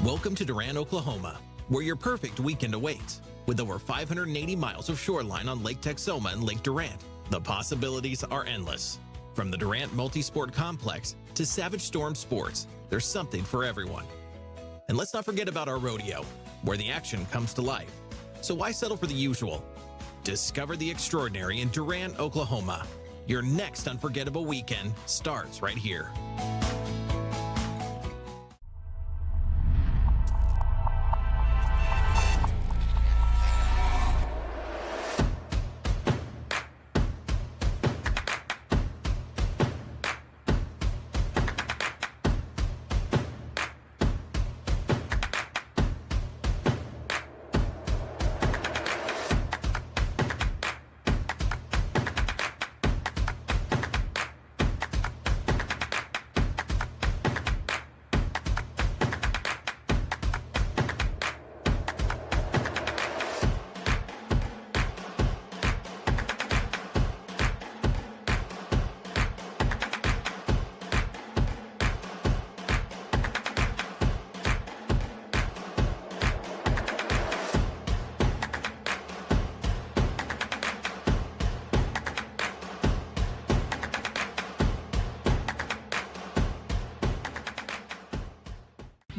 Welcome to Durant, Oklahoma, where your perfect weekend awaits. With over 580 miles of shoreline on Lake Texoma and Lake Durant, the possibilities are endless. From the Durant Multi-Sport Complex to Savage Storm Sports, there's something for everyone. And let's not forget about our rodeo, where the action comes to life. So why settle for the usual? Discover the extraordinary in Durant, Oklahoma. Your next unforgettable weekend starts right here.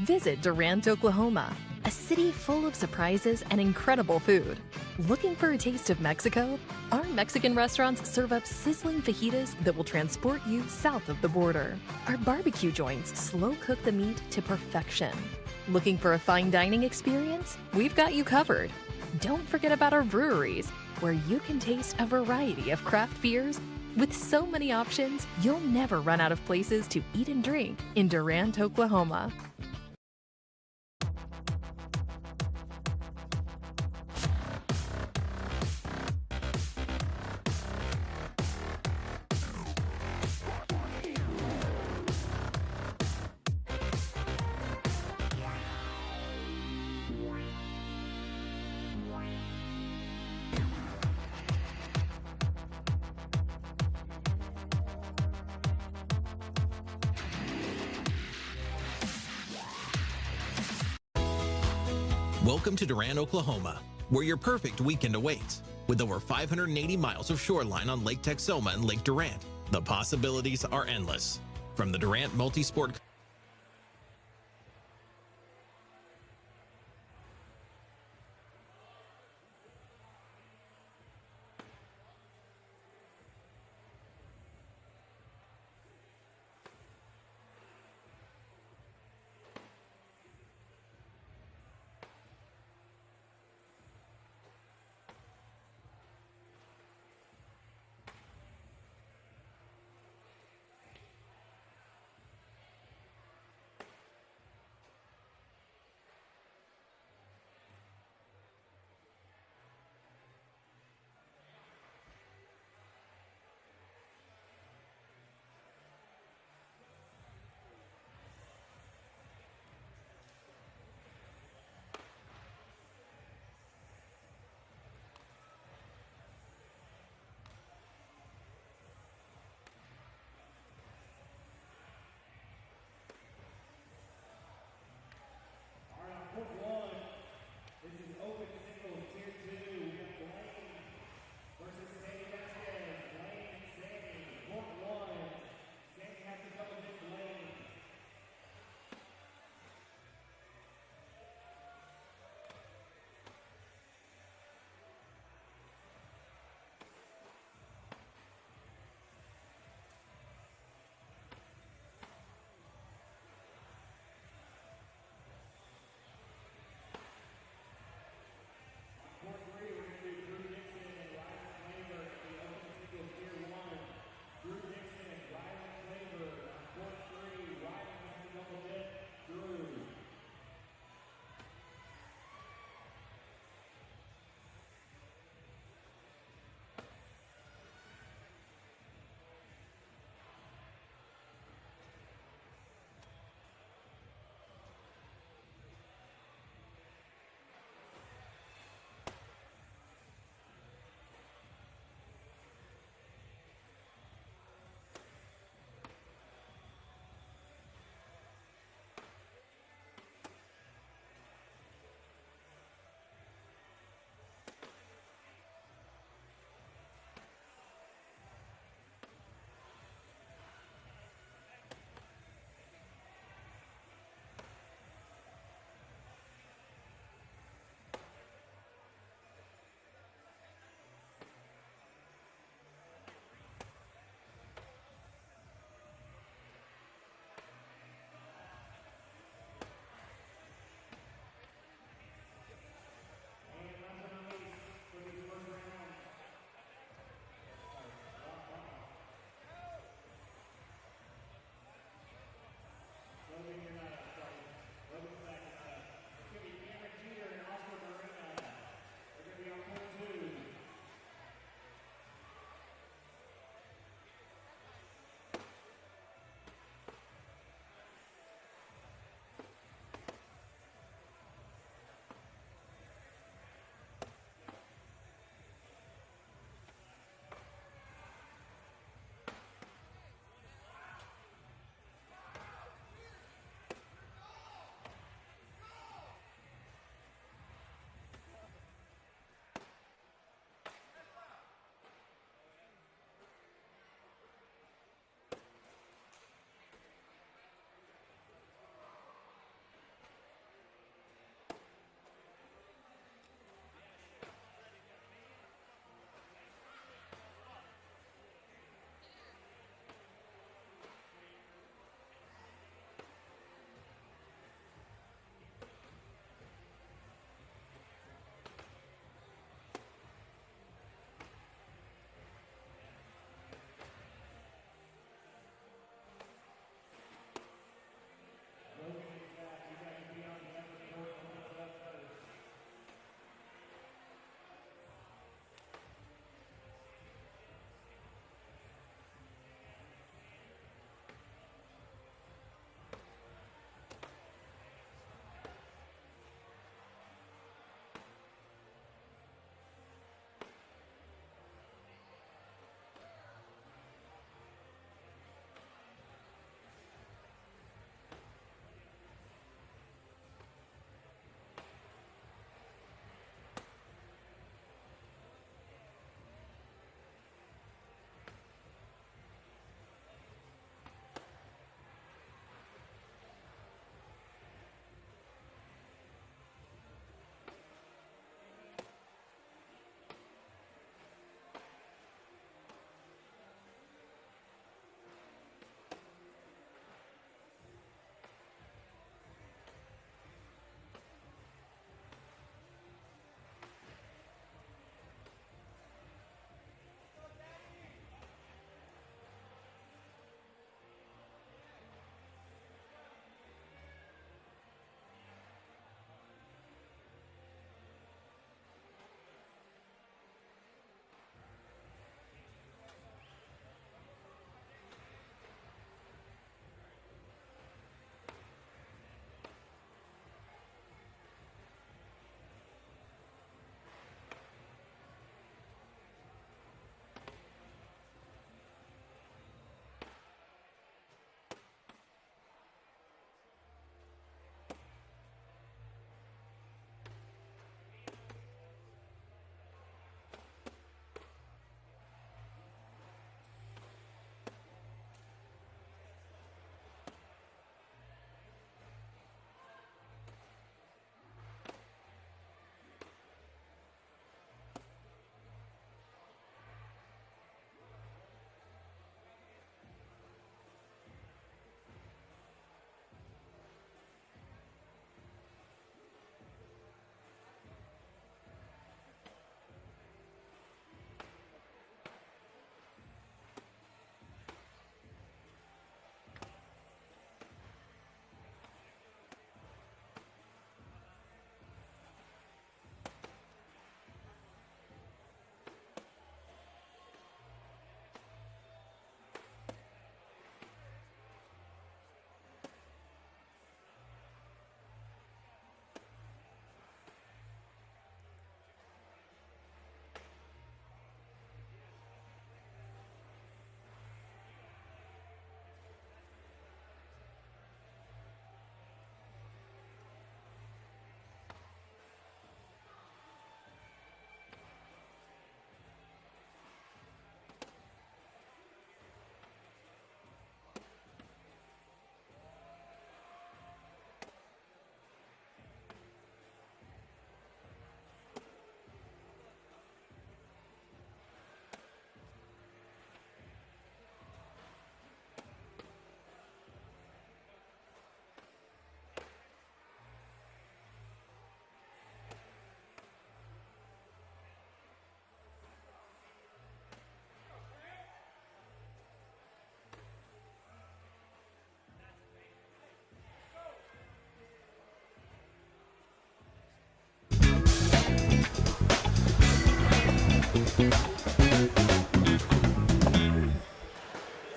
Visit Durant, Oklahoma, a city full of surprises and incredible food. Looking for a taste of Mexico? Our Mexican restaurants serve up sizzling fajitas that will transport you south of the border. Our barbecue joints slow cook the meat to perfection. Looking for a fine dining experience? We've got you covered. Don't forget about our breweries, where you can taste a variety of craft beers. With so many options, you'll never run out of places to eat and drink in Durant, Oklahoma. Welcome to Durant, Oklahoma, where your perfect weekend awaits. With over 580 miles of shoreline on Lake Texoma and Lake Durant, the possibilities are endless. From the Durant Multi-Sport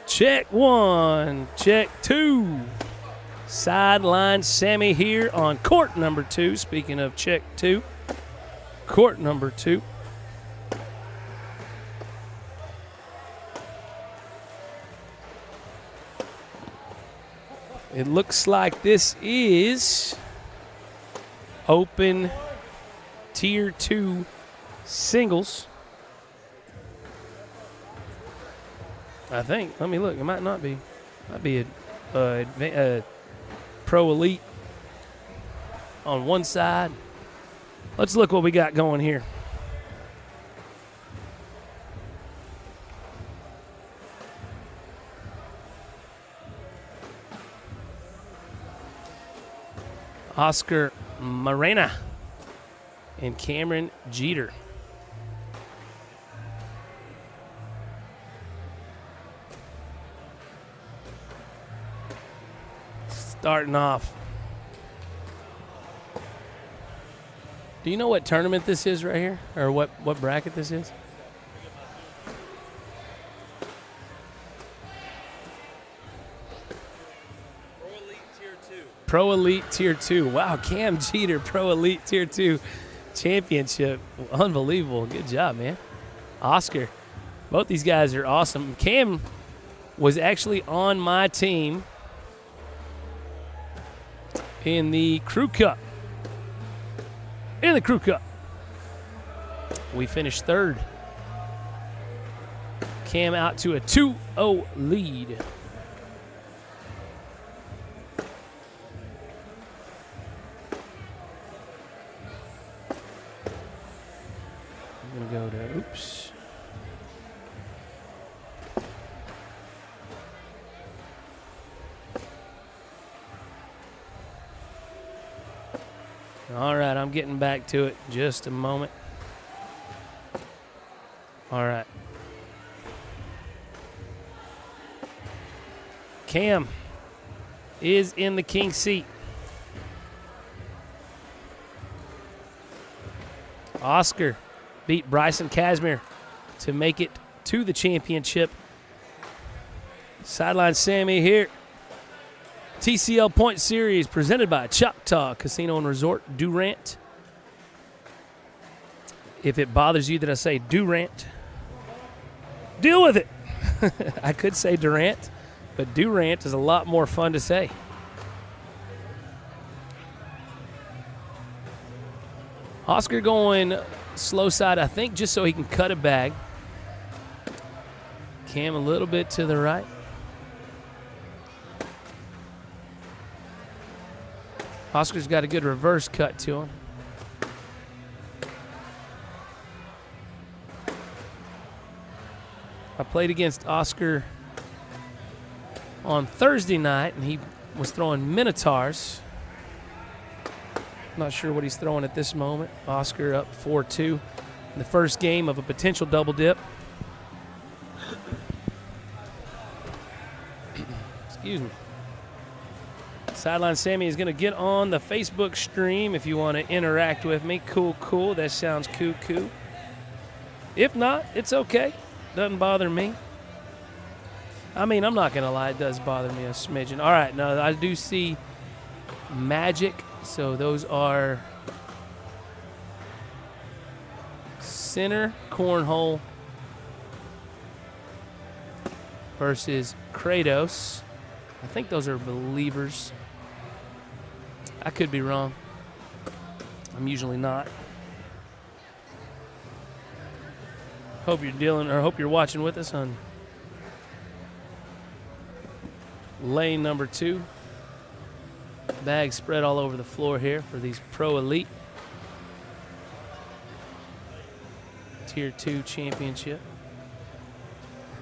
Check one, check two. Sideline Sammy here on court number 2. Speaking of check 2, court number 2. It looks like this is open tier 2 singles. I think. Let me look. It might not be. Might be a Pro Elite on one side. Let's look what we got going here. Oscar Morena and Cameron Jeter. Starting off. Do you know what tournament this is right here? Or what bracket this is? Pro Elite Tier 2. Wow, Cam Jeter, Pro Elite Tier 2 championship. Unbelievable. Good job, man. Oscar. Both these guys are awesome. Cam was actually on my team in the Crew Cup. In the Crew Cup. We finished 3rd. Cam out to a 2-0 lead. I'm going to go to, oops. All right, I'm getting back to it. Just a moment. All right. Cam is in the king seat. Oscar beat Bryson Casimir to make it to the championship. Sideline Sammy here. TCL Point Series presented by Choctaw Casino and Resort, Durant. If it bothers you that I say Durant, deal with it. I could say Durant, but Durant is a lot more fun to say. Oscar going slow side, I think, just so he can cut a bag. Cam a little bit to the right. Oscar's got a good reverse cut to him. I played against Oscar on Thursday night, and he was throwing Minotaurs. Not sure what he's throwing at this moment. Oscar up 4-2 in the first game of a potential double dip. Excuse me. Sideline Sammy is going to get on the Facebook stream if you want to interact with me. Cool. That sounds cool. If not, it's okay. Doesn't bother me. I mean, I'm not going to lie. It does bother me a smidgen. All right, now I do see Magic. So those are Center Cornhole versus Kratos. I think those are Believers. I could be wrong. I'm usually not. Hope you're watching with us on lane number 2. Bags spread all over the floor here for these Pro Elite Tier 2 championship.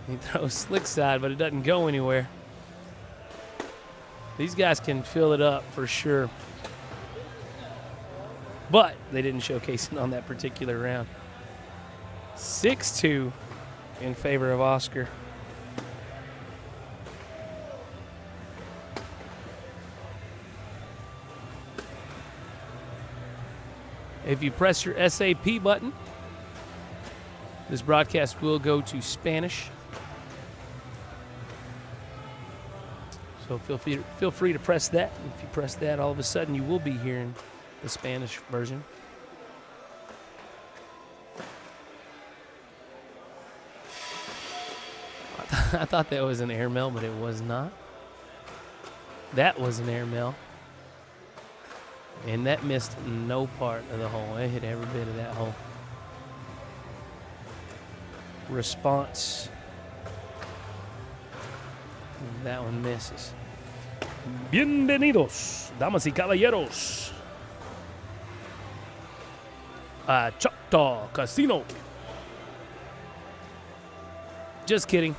He throws slick side, but it doesn't go anywhere. These guys can fill it up for sure. But they didn't showcase it on that particular round. 6-2 in favor of Oscar. If you press your SAP button, This broadcast will go to Spanish. So feel free to press that. If you press that, all of a sudden you will be hearing the Spanish version. I thought that was an airmail, but it was not. That was an airmail. And that missed no part of the hole. It hit every bit of that hole. Response. That one misses. Bienvenidos, damas y caballeros, a Choctaw Casino. Just kidding.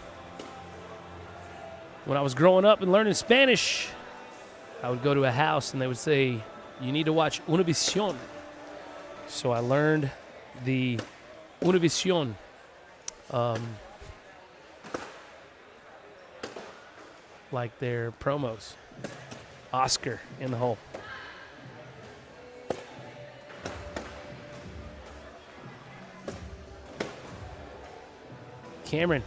When I was growing up and learning Spanish, I would go to a house and they would say, you need to watch Univision. So I learned the Univision like their promos. Oscar in the hole. Cameron.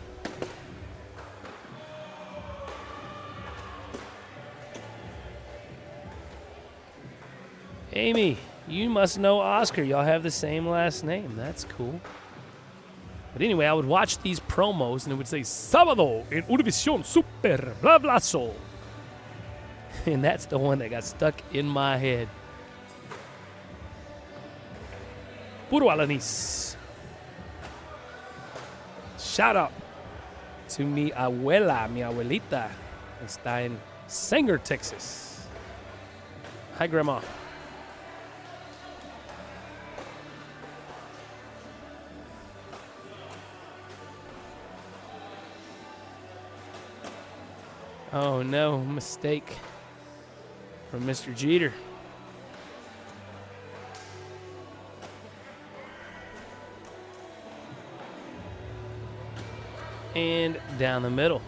Amy, you must know Oscar. Y'all have the same last name. That's cool. But anyway, I would watch these promos and it would say, Sábado en Univision Super Blah Blah Soul. And that's the one that got stuck in my head. Puro Alanis. Shout out to mi abuela, mi abuelita. Está en Sanger, Texas. Hi, Grandma. Oh no, mistake from Mr. Jeter. And down the middle.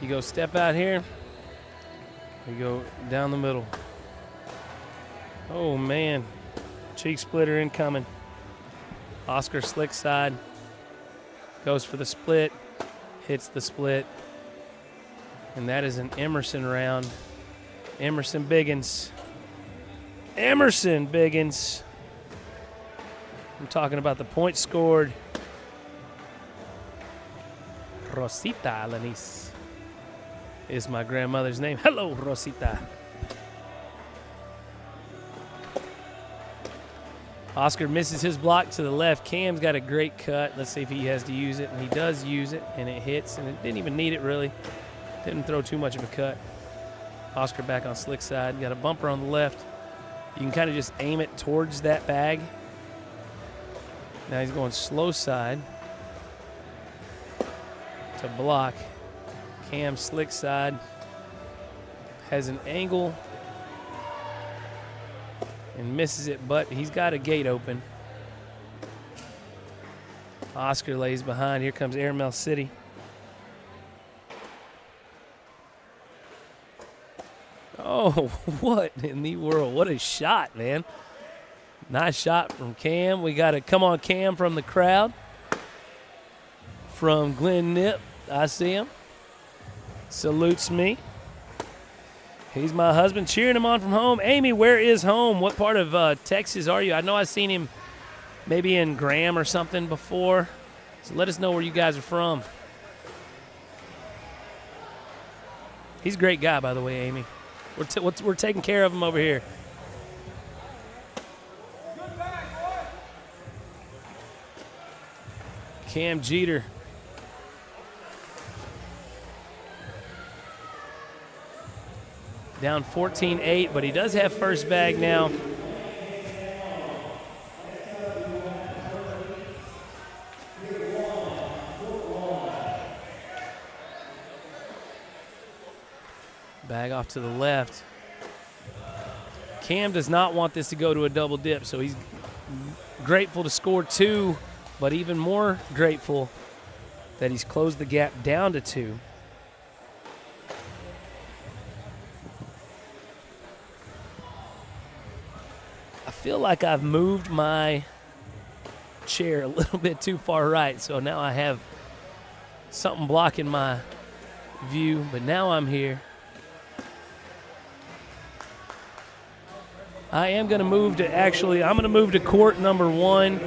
You go step out here. You go down the middle. Oh man, cheek splitter incoming. Oscar slick side, goes for the split, hits the split, and that is an Emerson round. Emerson Biggins. Emerson Biggins. I'm talking about the points scored. Rosita Alanis is my grandmother's name. Hello, Rosita. Oscar misses his block to the left. Cam's got a great cut. Let's see if he has to use it. And he does use it, and it hits. And it didn't even need it, really. Didn't throw too much of a cut. Oscar back on slick side. Got a bumper on the left. You can kind of just aim it towards that bag. Now he's going slow side to block. Cam slick side. Has an angle. And misses it, but he's got a gate open. Oscar lays behind. Here comes Airmail City. Oh, what in the world? What a shot, man. Nice shot from Cam. We got a come on Cam from the crowd. From Glenn Nip. I see him. Salutes me. He's my husband, cheering him on from home. Amy, where is home? What part of Texas are you? I know I've seen him maybe in Graham or something before. So let us know where you guys are from. He's a great guy, by the way, Amy. We're taking care of him over here. Cam Jeter. Down 14-8, but he does have first bag now. Bag off to the left. Cam does not want this to go to a double dip, so he's grateful to score 2, but even more grateful that he's closed the gap down to 2. feel like I've moved my chair a little bit too far right, so now I have something blocking my view, but now I'm here. I am going to move to, I'm going to move to court number 1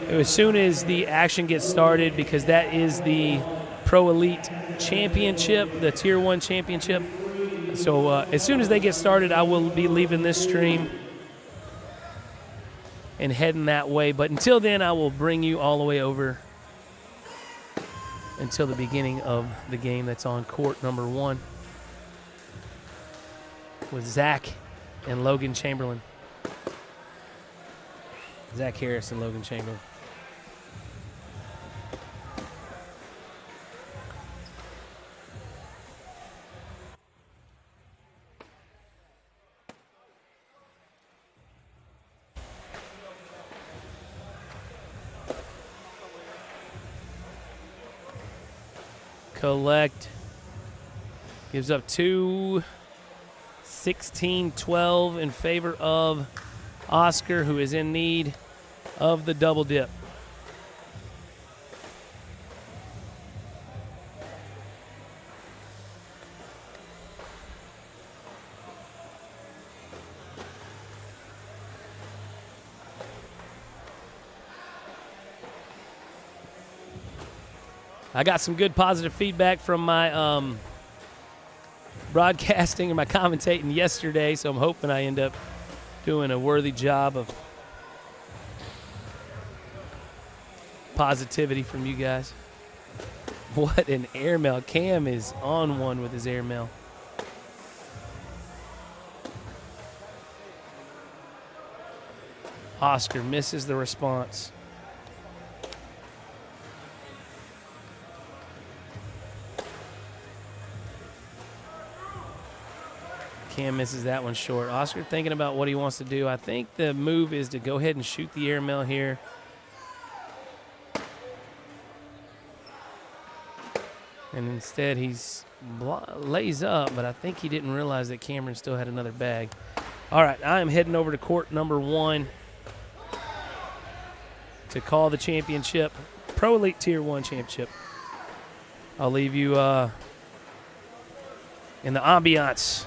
as soon as the action gets started, because that is the Pro Elite Championship, the Tier 1 Championship. So as soon as they get started, I will be leaving this stream and heading that way. But until then, I will bring you all the way over until the beginning of the game that's on court number 1 with Zach and Logan Chamberlain. Zach Harris and Logan Chamberlain. Collect. Gives up 2, 16-12 in favor of Oscar, who is in need of the double dip. I got some good positive feedback from my broadcasting and my commentating yesterday, so I'm hoping I end up doing a worthy job of positivity from you guys. What an airmail. Cam is on one with his airmail. Oscar misses the response. Cam misses that one short. Oscar thinking about what he wants to do. I think the move is to go ahead and shoot the airmail here. And instead he's lays up, but I think he didn't realize that Cameron still had another bag. All right, I am heading over to court number 1 to call the championship, Pro Elite Tier 1 championship. I'll leave you in the ambiance.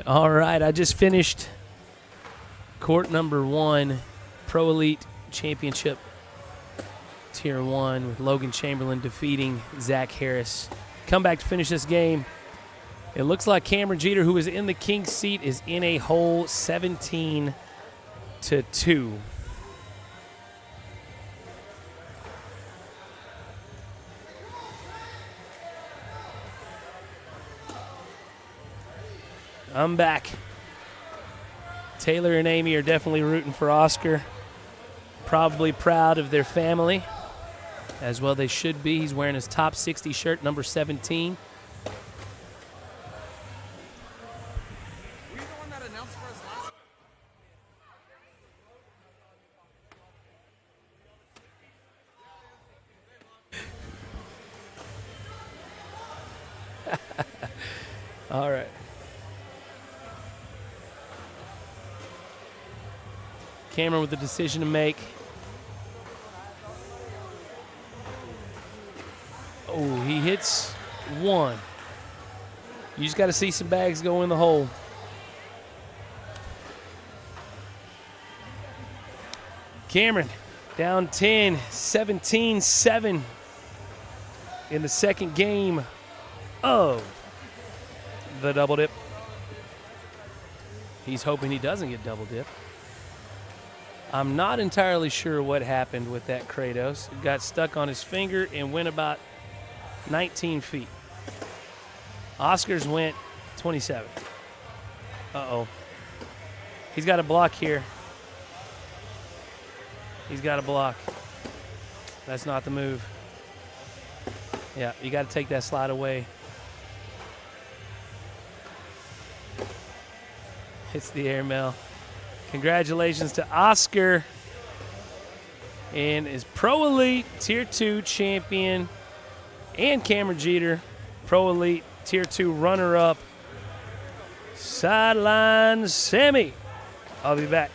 All right, I just finished court number 1, Pro Elite Championship Tier 1 with Logan Chamberlain defeating Zach Harris. Come back to finish this game. It looks like Cameron Jeter, who is in the king's seat, is in a hole 17-2. I'm back. Taylor and Amy are definitely rooting for Oscar. Probably proud of their family, as well they should be. He's wearing his top 60 shirt, number 17. All right. Cameron with the decision to make. Oh, he hits one. You just got to see some bags go in the hole. Cameron down 10, 17-7 in the second game of the double dip. He's hoping he doesn't get double dip. I'm not entirely sure what happened with that Kratos. It got stuck on his finger and went about 19 feet. Oscar's went 27. Uh-oh. He's got a block here. He's got a block. That's not the move. Yeah, you got to take that slide away. Hits the airmail. Congratulations to Oscar and his Pro Elite Tier 2 champion, and Cameron Jeter, Pro Elite Tier 2 runner-up. Sideline Sammy. I'll be back.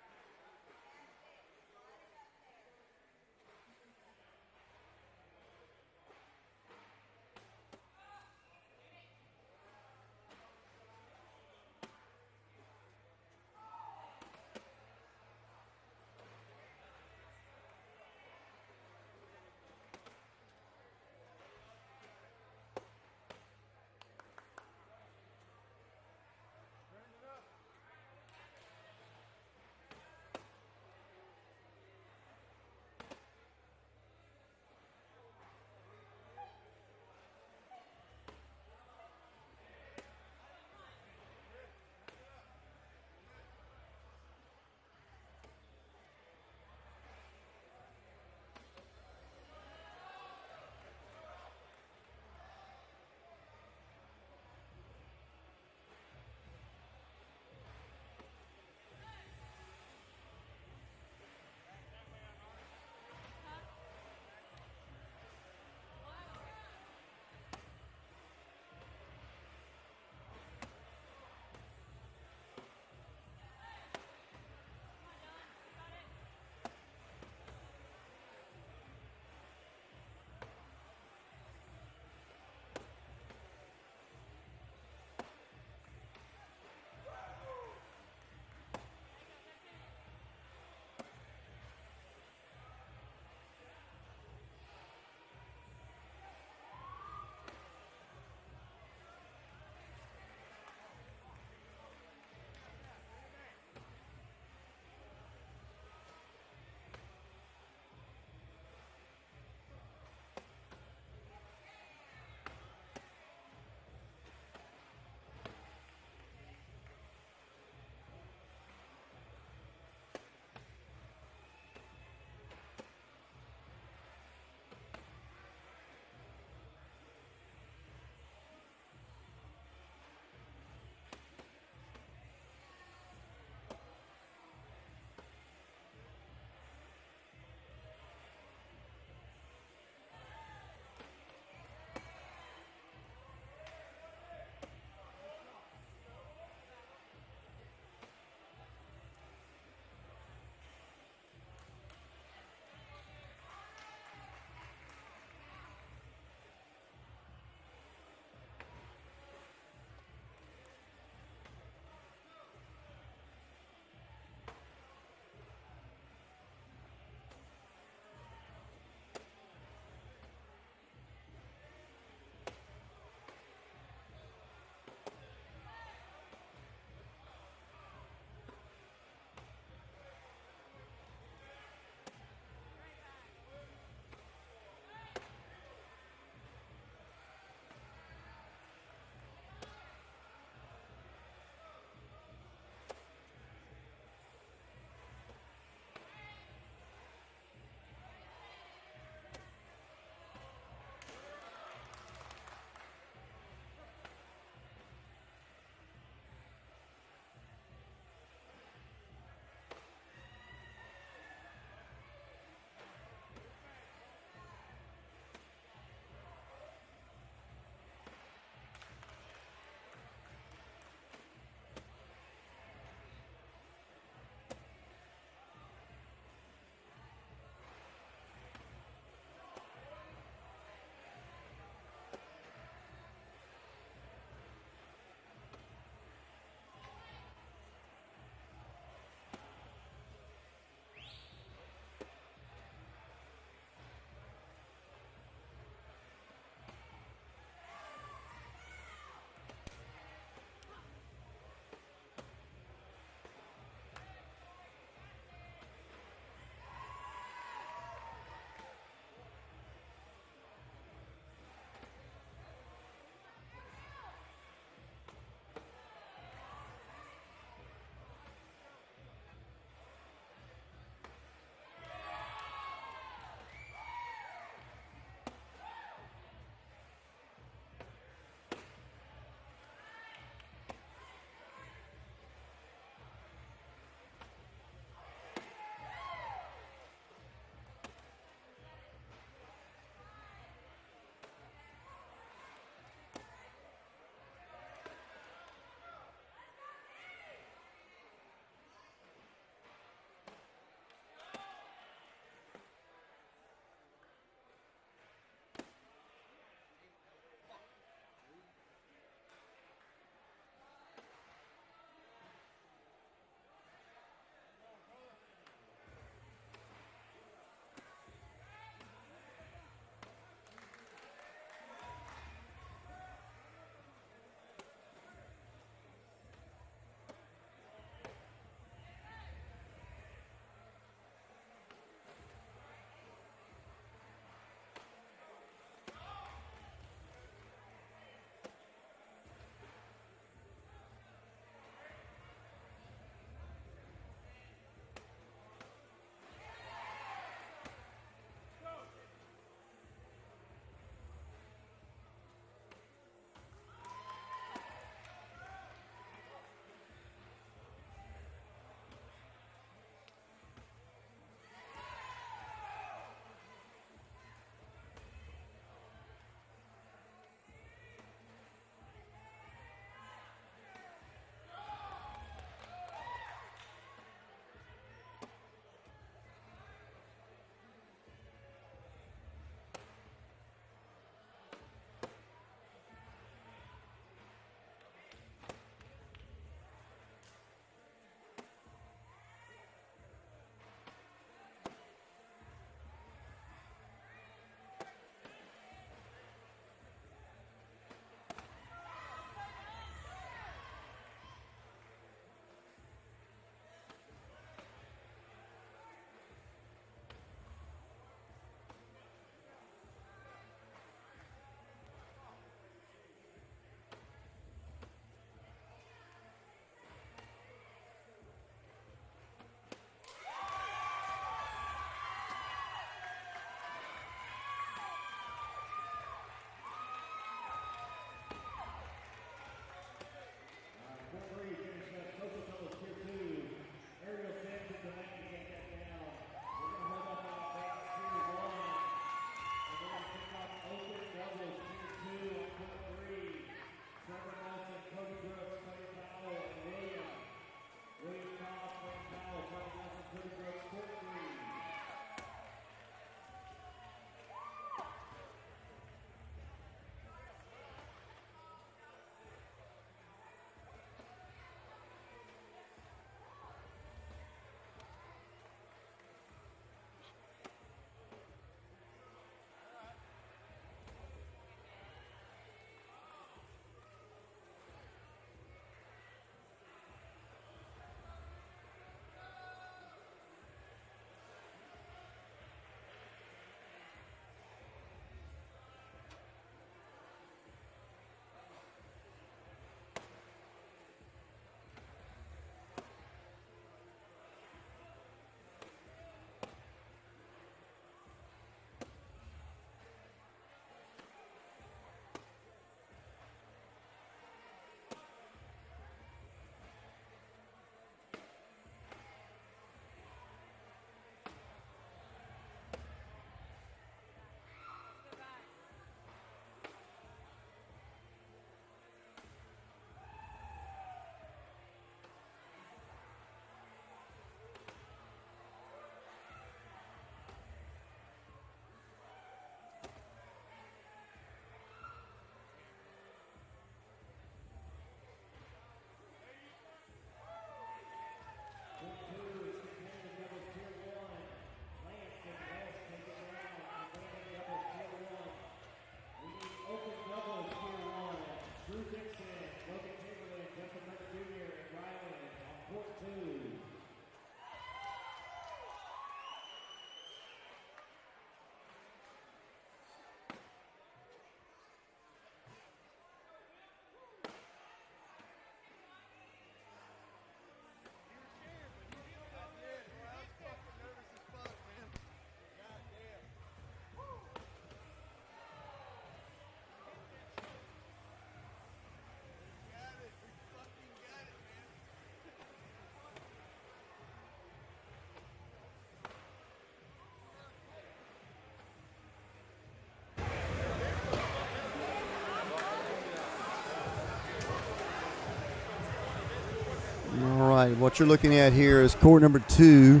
right, what you're looking at here is court number 2.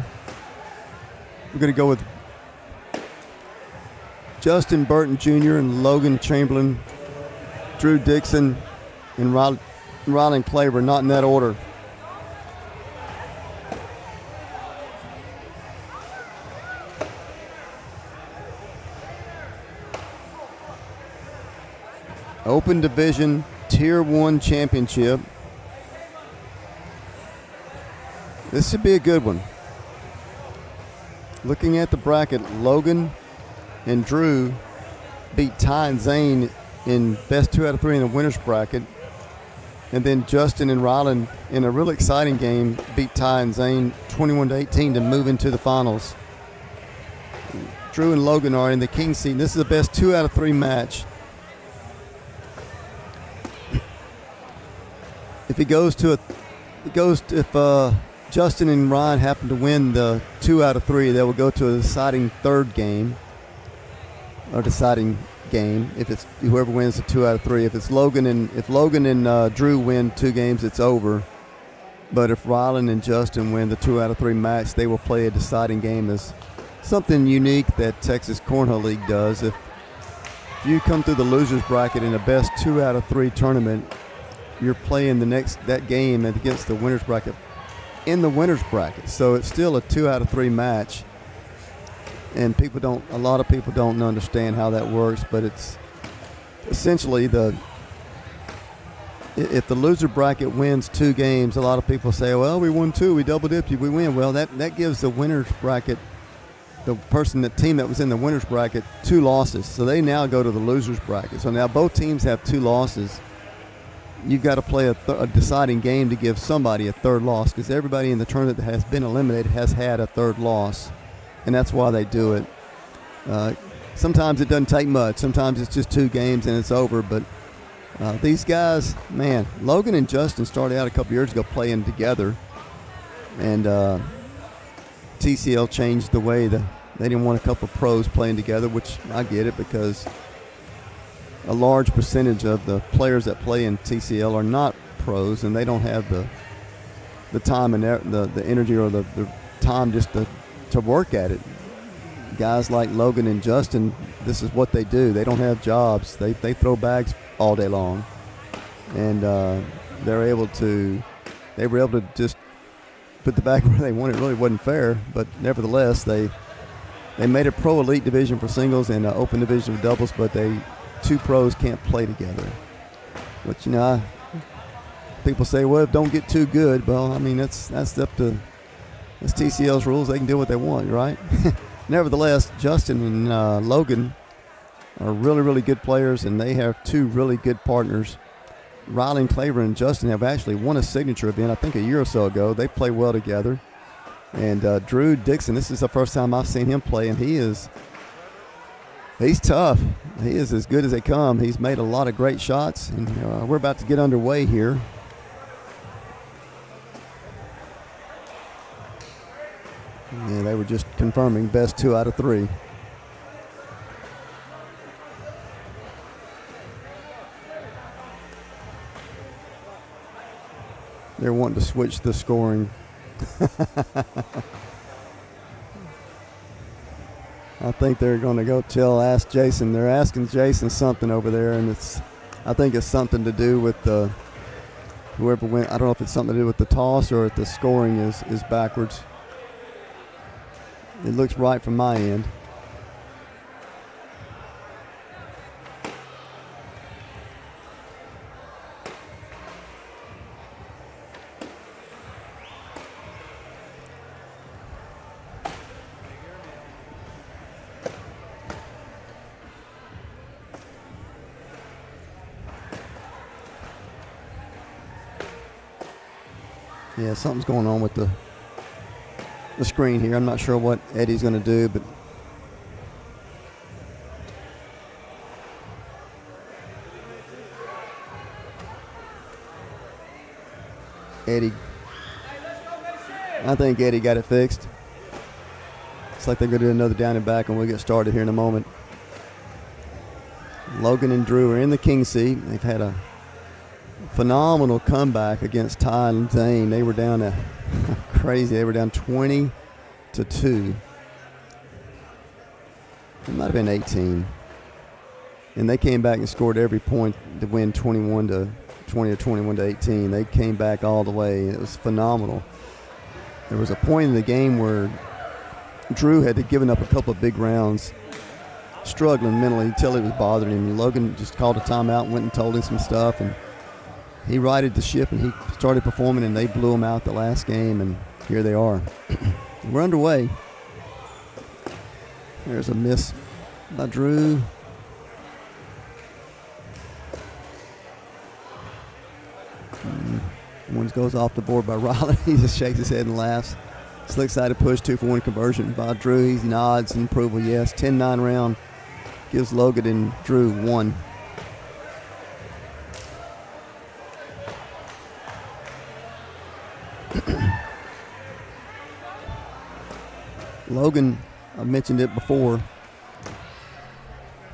We're going to go with Justin Burton Jr. and Logan Chamberlain, Drew Dixon, and Rylan Claver, not in that order. Open Division Tier 1 Championship. This should be a good one. Looking at the bracket, Logan and Drew beat Ty and Zane in best 2 out of 3 in the winners bracket. And then Justin and Rylan, in a real exciting game, beat Ty and Zane 21-18 to move into the finals. Drew and Logan are in the king seat. This is the best 2 out of 3 match. If Justin and Ryan happen to win the 2 out of 3, they will go to a deciding third game, or deciding game. If it's whoever wins the 2 out of 3, if Logan and Drew win 2 games, it's over. But if Rylan and Justin win the 2 out of 3 match, they will play a deciding game. As something unique that Texas Cornhole League does. If you come through the losers bracket in a best 2 out of 3 tournament, you're playing that game against the winners bracket in the winners bracket. So it's still a 2 out of 3 match. And a lot of people don't understand how that works, but it's essentially if the loser bracket wins 2 games, a lot of people say, well, we won 2, we double dipped, we win. Well, that gives the winners bracket, the team that was in the winners bracket, 2 losses. So they now go to the losers bracket. So now both teams have 2 losses. You've got to play a deciding game to give somebody a 3rd loss, because everybody in the tournament that has been eliminated has had a 3rd loss, and that's why they do it. Sometimes it doesn't take much. Sometimes it's just 2 games and it's over. But these guys, man, Logan and Justin started out a couple years ago playing together, and TCL changed the way they didn't want a couple of pros playing together, which I get it, because a large percentage of the players that play in TCL are not pros, and they don't have the time and the energy or the time just to work at it. Guys like Logan and Justin, this is what they do. They don't have jobs. They throw bags all day long, and they were able to just put the bag where they wanted. It really wasn't fair, but nevertheless, they made a pro elite division for singles and an open division for doubles, but 2 pros can't play together. But people say, well, don't get too good. Well, I mean, that's up to TCL's rules. They can do what they want, right? Nevertheless, Justin and Logan are really, really good players, and they have 2 really good partners. Rylan Claver and Justin have actually won a signature event, I think a year or so ago. They play well together. And Drew Dixon, this is the first time I've seen him play, and he's tough. He is as good as they come. He's made a lot of great shots, and we're about to get underway here. Yeah, they were just confirming best 2 out of 3. They're wanting to switch the scoring. I think they're going to go ask Jason. They're asking Jason something over there, and I think it's something to do with whoever went. I don't know if it's something to do with the toss or if the scoring is backwards. It looks right from my end. Yeah, something's going on with the screen here. I'm not sure what Eddie's going to do, but I think Eddie got it fixed. Looks like they're going to do another down and back, and we'll get started here in a moment. Logan and Drew are in the king seat. They've had a phenomenal comeback against Ty and Zane. They were down crazy. They were down 20-2. It might have been 18. And they came back and scored every point to win 21-20 or 21-18. They came back all the way. It was phenomenal. There was a point in the game where Drew had given up a couple of big rounds, struggling mentally until it was bothering him. Logan just called a timeout and went and told him some stuff, and he righted the ship and he started performing, and they blew him out the last game, and here they are. We're underway. There's a miss by Drew. One goes off the board by Riley. He just shakes his head and laughs. Slick sided push, 2-for-1 conversion by Drew. He nods in approval, yes. 10-9 round gives Logan and Drew 1. Logan, I mentioned it before,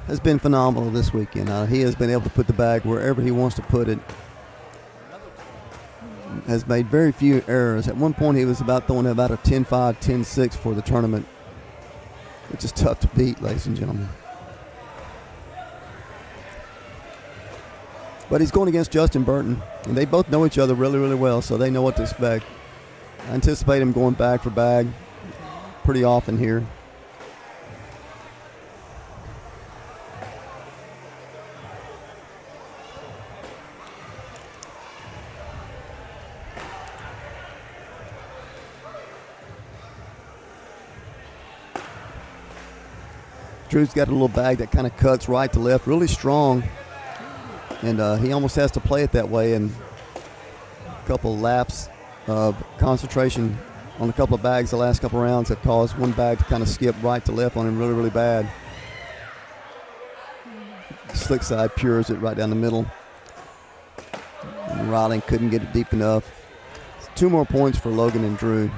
has been phenomenal this weekend. He has been able to put the bag wherever he wants to put it. Has made very few errors. At one point, he was throwing about a 10-5, 10-6 for the tournament, which is tough to beat, ladies and gentlemen. But he's going against Justin Burton, and they both know each other really, really well, so they know what to expect. I anticipate him going bag for bag pretty often here. Drew's got a little bag that kind of cuts right to left, really strong, and he almost has to play it that way. And a couple laps of concentration on a couple of bags the last couple of rounds have caused one bag to kind of skip right to left on him really, really bad. Slick side pures it right down the middle. And Riley couldn't get it deep enough. 2 more points for Logan and Drew.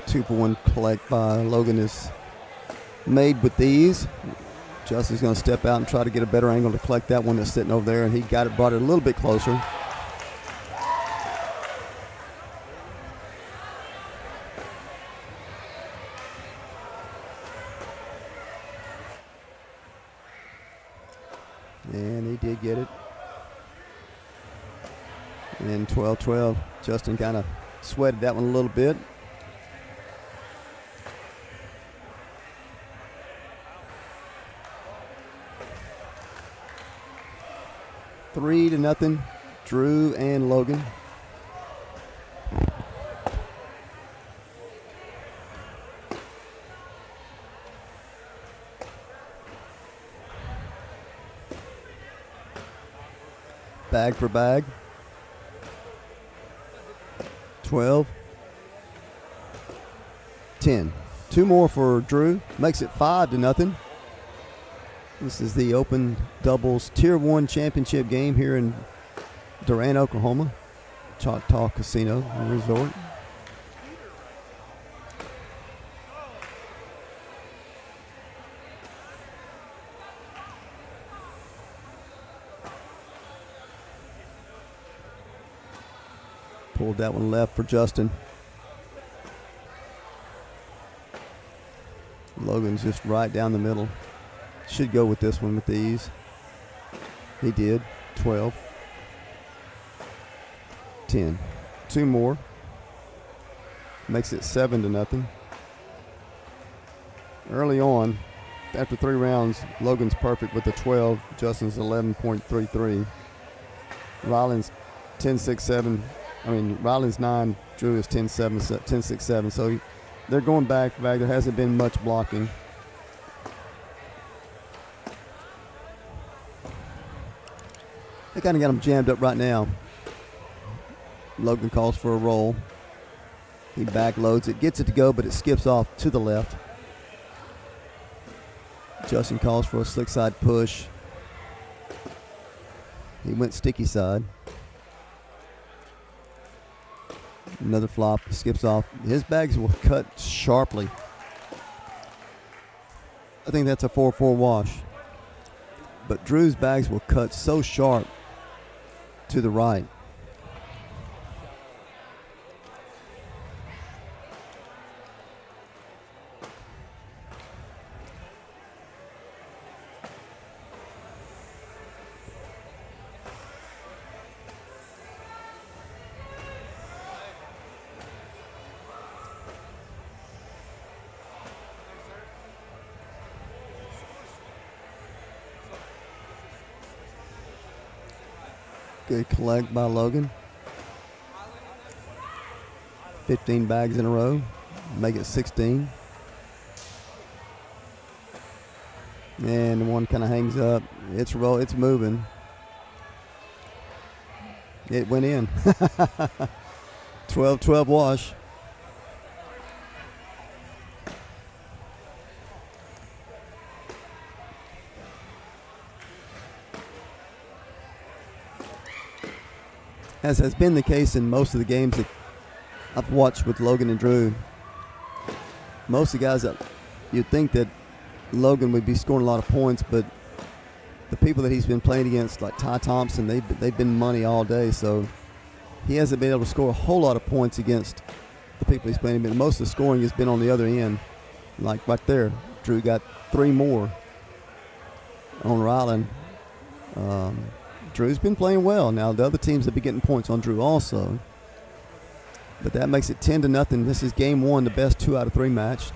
Two-for-one collect by Logan is made with these. Justin's going to step out and try to get a better angle to collect that one that's sitting over there, and he brought it a little bit closer. And he did get it. And 12-12. Justin kind of sweated that one a little bit. Three to nothing, Drew and Logan. Bag for bag. 12. 10. 2 more for Drew. Makes it 5 to nothing. This is the Open Doubles Tier 1 Championship game here in Durant, Oklahoma. Choctaw Casino and Resort. Pulled that one left for Justin. Logan's just right down the middle. Should go with this one with ease. He did. 12. 10. 2 more. Makes it 7 to nothing. Early on, after 3 rounds, Logan's perfect with the 12. Justin's 11.33. Ryland's 10.67. Ryland's 9. Drew is 10.7, 10.67. So they're going back to back. There hasn't been much blocking. They kind of got him jammed up right now. Logan calls for a roll. He backloads it, gets it to go, but it skips off to the left. Justin calls for a slick side push. He went sticky side. Another flop, skips off. His bags will cut sharply. I think that's a 4-4 wash. But Drew's bags will cut so sharp to the right. Good collect by Logan. 15 bags in a row. Make it 16. And the one kind of hangs up. It's moving. It went in. 12-12 wash. As has been the case in most of the games that I've watched with Logan and Drew, most of the guys that you'd think that Logan would be scoring a lot of points, but the people that he's been playing against, like Ty Thompson, they've been money all day, so he hasn't been able to score a whole lot of points against the people he's playing. But most of the scoring has been on the other end, like right there. Drew got 3 more on Ryland. Drew's been playing well. Now the other teams have been getting points on Drew also, but that makes it 10-0. This is game 1, the best 2 out of 3 match.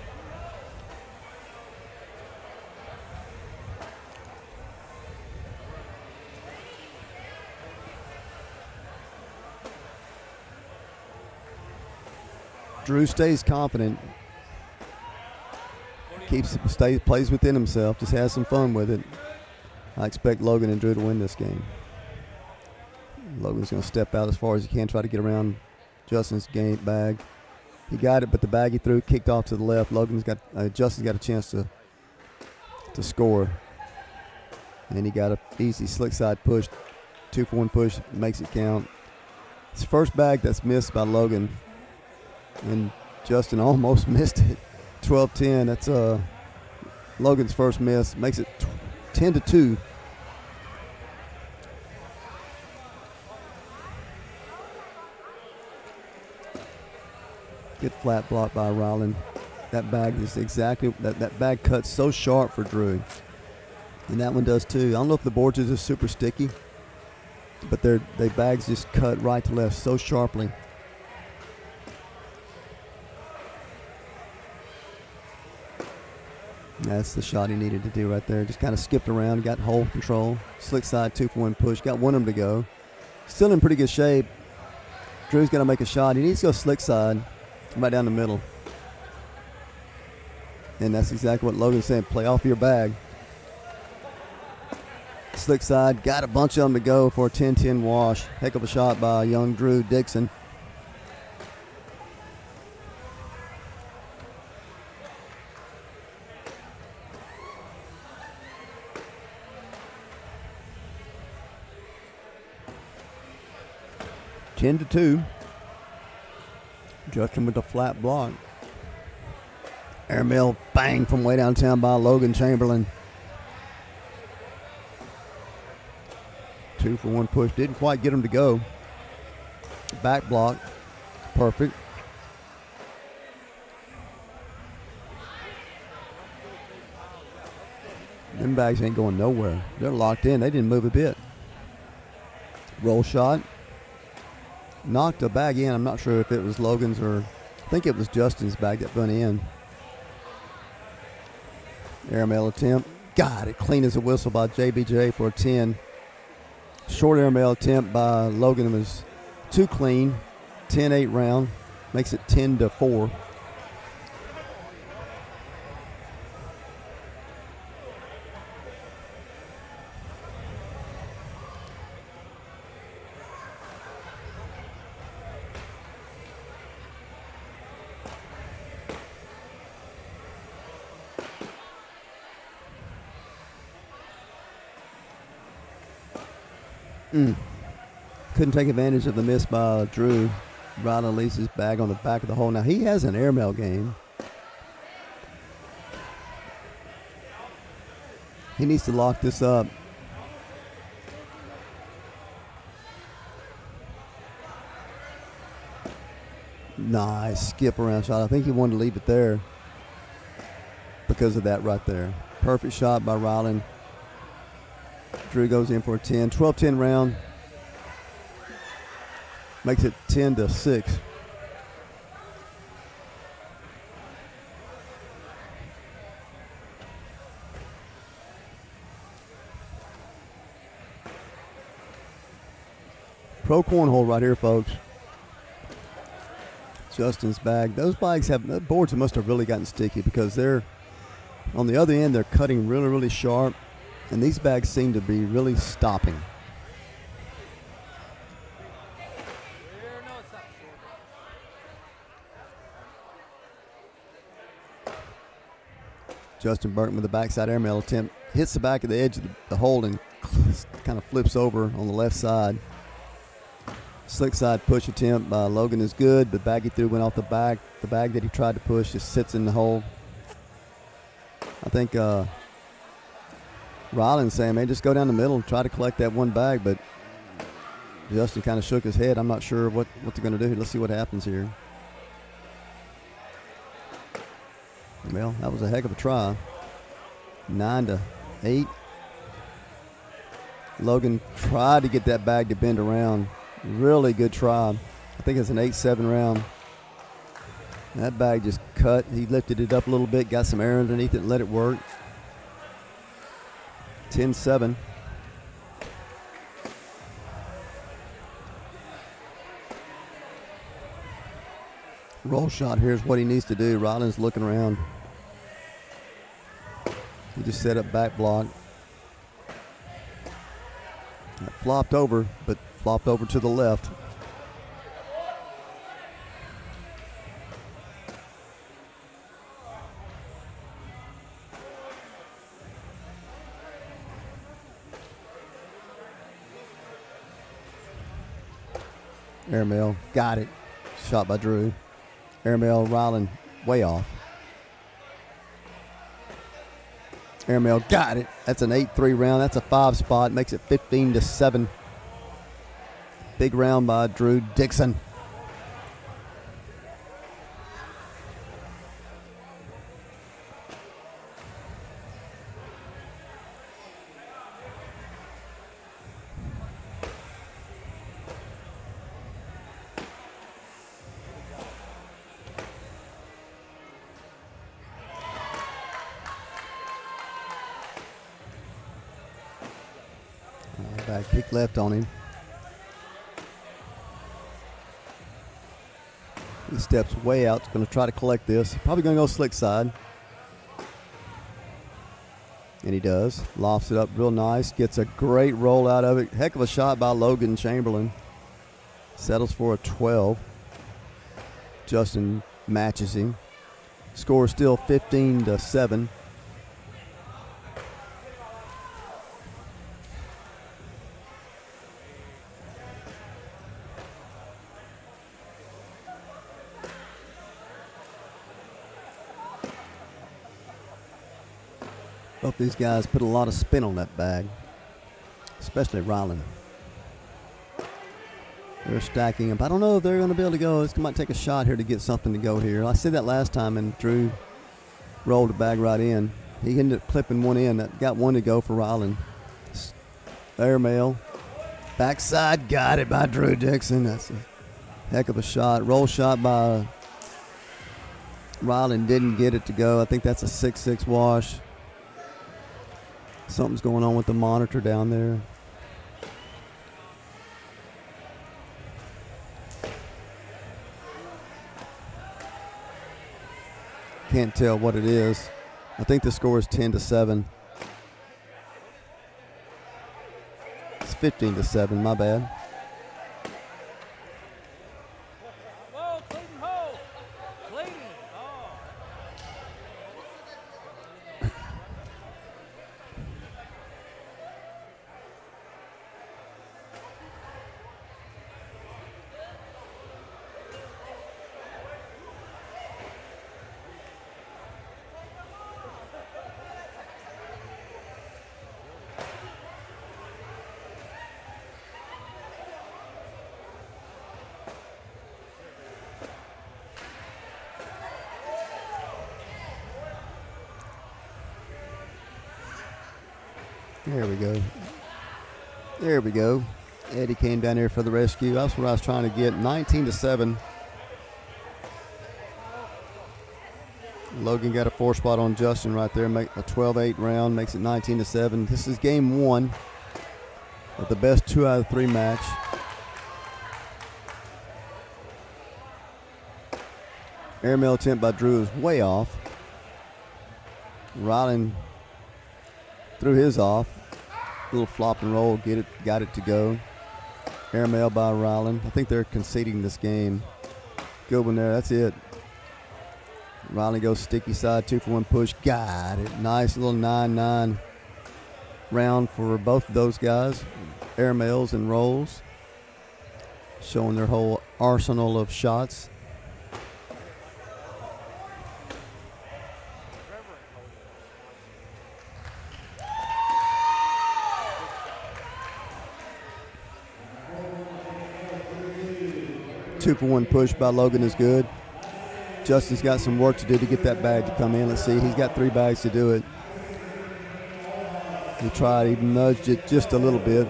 Drew stays confident, plays within himself, just has some fun with it. I expect Logan and Drew to win this game. Logan's going to step out as far as he can, try to get around Justin's bag. He got it, but the bag he threw kicked off to the left. Justin's got a chance to score. And he got an easy slick side push, 2-for-1 push, makes it count. It's the first bag that's missed by Logan, and Justin almost missed it. 12-10. That's Logan's first miss, makes it 10-2. Good flat block by Ryland. That bag is exactly that bag cuts so sharp for Drew, and that one does too. I don't know if the boards are just super sticky, but their bags just cut right to left so sharply. That's the shot he needed to do right there. Just kind of skipped around, got hole control, slick side 2-for-1 push, got one of them to go. Still in pretty good shape. Drew's got to make a shot. He needs to go slick side, right down the middle. And that's exactly what Logan's saying. Play off your bag. Slick side, got a bunch of them to go for a 10-10 wash. Heck of a shot by young Drew Dixon. Ten to 2. Justin with the flat block. Airmail bang from way downtown by Logan Chamberlain. 2-for-1 push. Didn't quite get him to go. Back block. Perfect. Them bags ain't going nowhere. They're locked in. They didn't move a bit. Roll shot. Knocked a bag in. I'm not sure if it was Logan's or I think it was Justin's bag that went in. Airmail attempt. Got it. Clean as a whistle by JBJ for a 10. Short airmail attempt by Logan was too clean. 10-8 round. Makes it 10-4. Couldn't take advantage of the miss by Drew. Riley leaves his bag on the back of the hole. Now he has an airmail game. He needs to lock this up. Nice skip around shot. I think he wanted to leave it there because of that right there. Perfect shot by Ryland. Drew goes in for a 10. 12-10 round. Makes it 10-6. Pro cornhole right here, folks. Justin's bag. Those boards must have really gotten sticky because they're on the other end. They're cutting really, really sharp, and these bags seem to be really stopping. Justin Burton with the backside airmail attempt hits the back of the edge of the hole and kind of flips over on the left side. Slick side push attempt by Logan is good, but bag he threw went off the back. The bag that he tried to push just sits in the hole. I think Ryland's saying, man, just go down the middle and try to collect that one bag, but Justin kind of shook his head. I'm not sure what they're going to do. Let's see what happens here. Well, that was a heck of a try. 9-8. Logan tried to get that bag to bend around. Really good try. I think it's an 8-7 round. That bag just cut. He lifted it up a little bit, got some air underneath it, and let it work. 10-7. Roll shot, here's what he needs to do. Ryland's looking around. He just set up back block. That flopped over, but flopped over to the left. Airmail, got it. Shot by Drew. Airmail, Ryland, way off. Airmail, got it. That's an 8-3 round. That's a 5 spot. Makes it 15-7. Big round by Drew Dixon. Back kick left on him. He steps way out. Going to try to collect this. Probably going to go slick side. And he does. Lofts it up real nice. Gets a great roll out of it. Heck of a shot by Logan Chamberlain. Settles for a 12. Justin matches him. Score still 15-7. Both these guys put a lot of spin on that bag, especially Ryland. They're stacking up. I don't know if they're going to be able to go. This might take a shot here to get something to go here. I said that last time, and Drew rolled the bag right in. He ended up clipping one in. That got one to go for Ryland. Airmail. Backside, got it by Drew Dixon. That's a heck of a shot. Roll shot by Ryland, didn't get it to go. I think that's a 6-6 wash. Something's going on with the monitor down there. Can't tell what it is. I think the score is 10-7. It's 15-7, my bad. There we go. There we go. Eddie came down here for the rescue. That's what I was trying to get. 19-7. Logan got a 4-spot on Justin right there. Make a 12-8 round. Makes it 19-7. This is game 1 of the best 2 out of 3 match. Airmail attempt by Drew is way off. Ryland threw his off. Little flop and roll, got it to go. Airmail by Ryland. I think they're conceding this game. Good one there, that's it. Ryland goes sticky side, 2-for-1 push, got it. Nice little 9-9 round for both of those guys. Airmails and rolls. Showing their whole arsenal of shots. Two-for-1 push by Logan is good. Justin's got some work to do to get that bag to come in. Let's see, he's got 3 bags to do it. He tried, he nudged it just a little bit.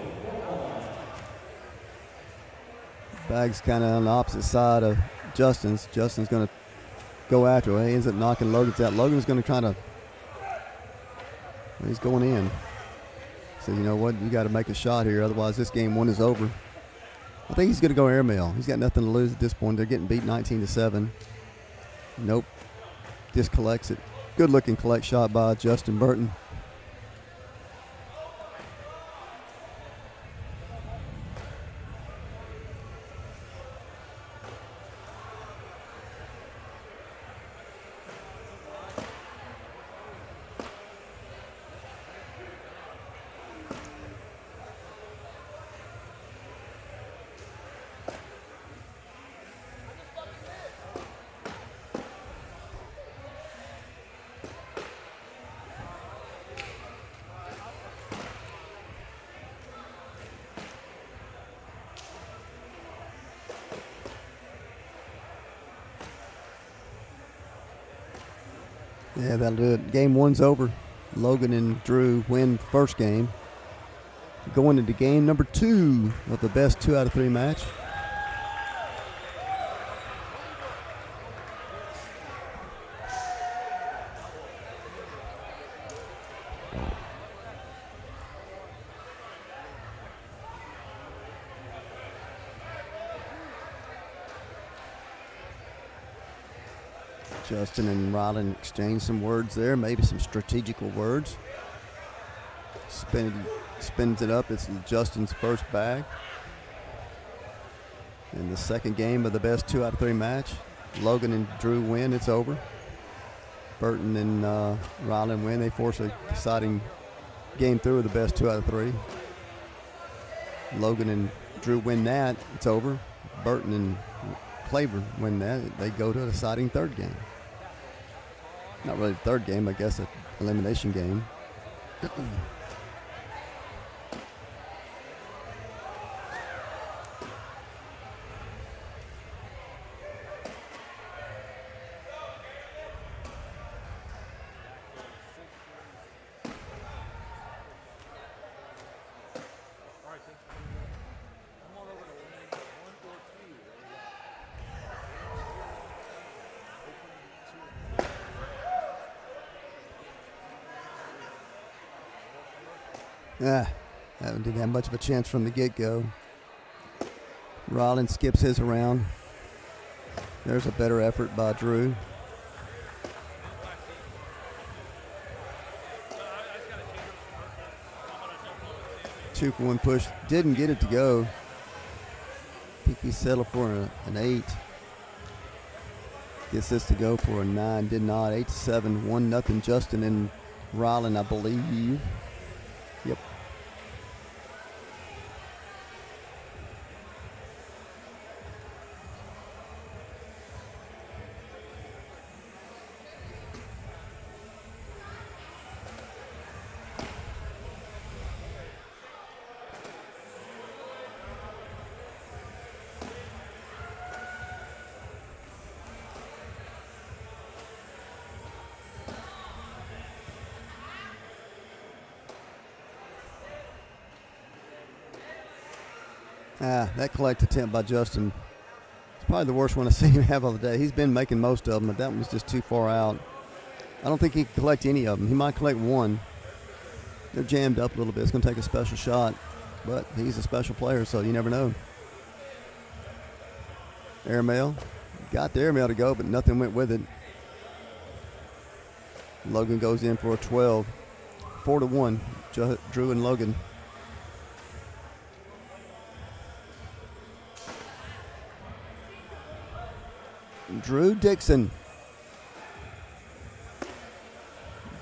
Bag's kind of on the opposite side of Justin's. Justin's going to go after it. He ends up knocking Logan's out. Logan's going to kind of, he's going in. So you know what, you got to make a shot here, otherwise this game 1 is over. I think he's going to go airmail. He's got nothing to lose at this point. They're getting beat 19-7. Nope. Just collects it. Good looking collect shot by Justin Burton. Yeah, that'll do it. Game 1's over. Logan and Drew win first game. Going into game number 2 of the best 2 out of 3 match. Justin and Ryland exchange some words there, maybe some strategical words. Spins it up. It's Justin's first bag. In the second game of the best 2 out of 3 match. Logan and Drew win. It's over. Burton and Ryland win. They force a deciding game through of the best 2 out of 3. Logan and Drew win that. It's over. Burton and Claiborne win that. They go to a deciding third game. Not really the third game, I guess an elimination game. Didn't have much of a chance from the get-go. Ryland skips his around. There's a better effort by Drew. Two-for-one push. Didn't get it to go. I think he settled for an 8. Gets this to go for a 9. Did not. 8-7. 1-0 Justin and Ryland, I believe. Yep. That collect attempt by Justin, it's probably the worst one I've seen him have all the day. He's been making most of them, but that one was just too far out. I don't think he can collect any of them. He might collect one. They're jammed up a little bit. It's going to take a special shot, but he's a special player, so you never know. Airmail. Got the airmail to go, but nothing went with it. Logan goes in for a 12. 4-1, Drew and Logan. Drew Dixon.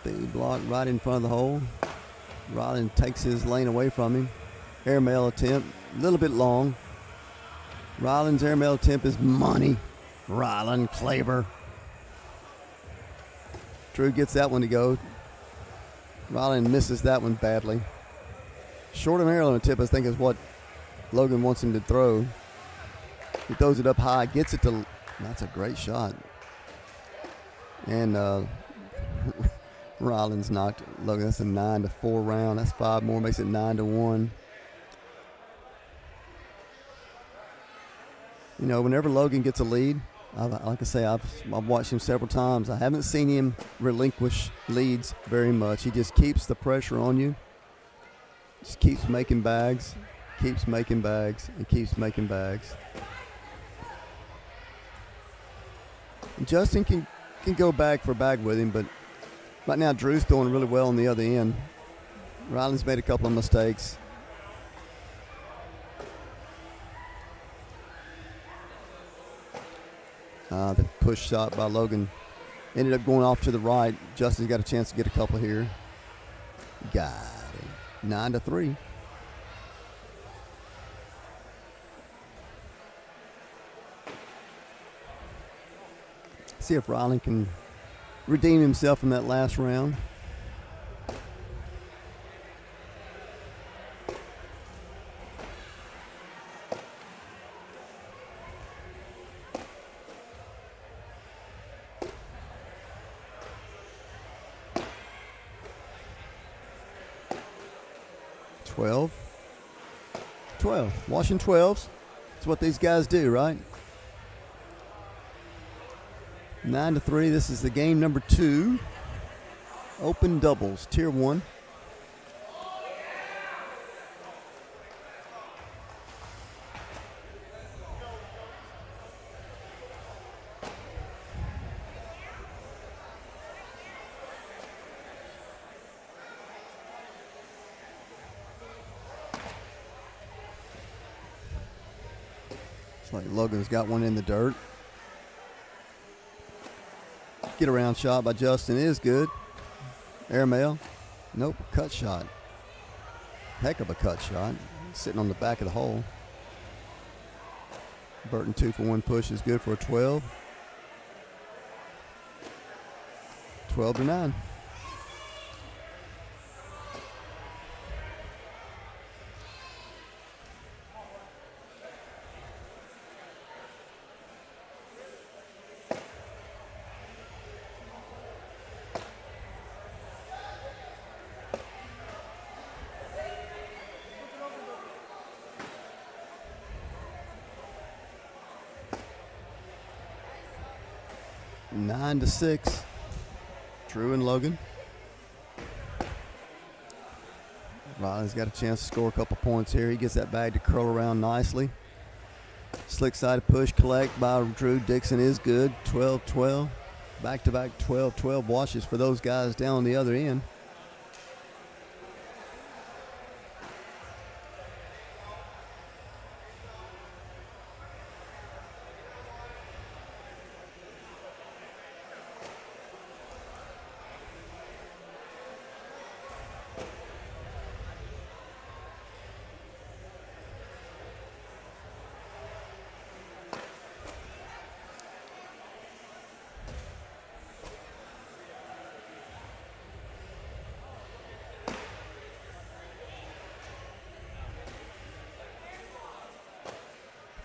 Big block right in front of the hole. Ryland takes his lane away from him. Airmail attempt, a little bit long. Ryland's airmail attempt is money. Ryland, Claver. Drew gets that one to go. Ryland misses that one badly. Short of airmail attempt, I think, is what Logan wants him to throw. He throws it up high, gets it to. That's a great shot. And Ryland's knocked Logan. That's a 9-4 round. That's 5 more, makes it 9-1. You know, whenever Logan gets a lead, like I say, I've watched him several times. I haven't seen him relinquish leads very much. He just keeps the pressure on you. Just keeps making bags, keeps making bags, and keeps making bags. And Justin can go bag for bag with him, but right now Drew's throwing really well on the other end. Ryland's made a couple of mistakes. The push shot by Logan ended up going off to the right. Justin's got a chance to get a couple here. Got it. 9-3. See if Ryland can redeem himself from that last round. Washing 12s. That's what these guys do, right? 9-3. This is the game number 2. Open doubles, tier 1. Like Logan's got one in the dirt. Get around shot by Justin is good. Airmail. Nope, cut shot. Heck of a cut shot. Sitting on the back of the hole. Burton 2-for-1 push is good for a 12. 12-9. Nine to 6. Drew and Logan. Riley's got a chance to score a couple points here. He gets that bag to curl around nicely. Slick side push collect by Drew Dixon is good. 12-12. Back-to-back 12-12 washes for those guys down the other end.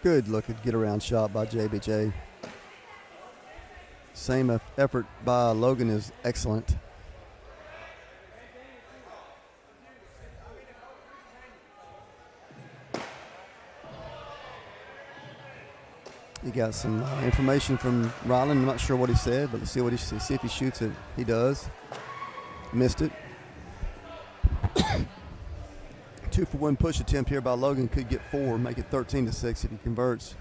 Good looking get around shot by JBJ. Same effort by Logan is excellent. got some information from Ryland. I'm not sure what he said, but let's see if he shoots it. He does. Missed it. 2-for-1 push attempt here by Logan. Could get 4, make it 13-6 if he converts.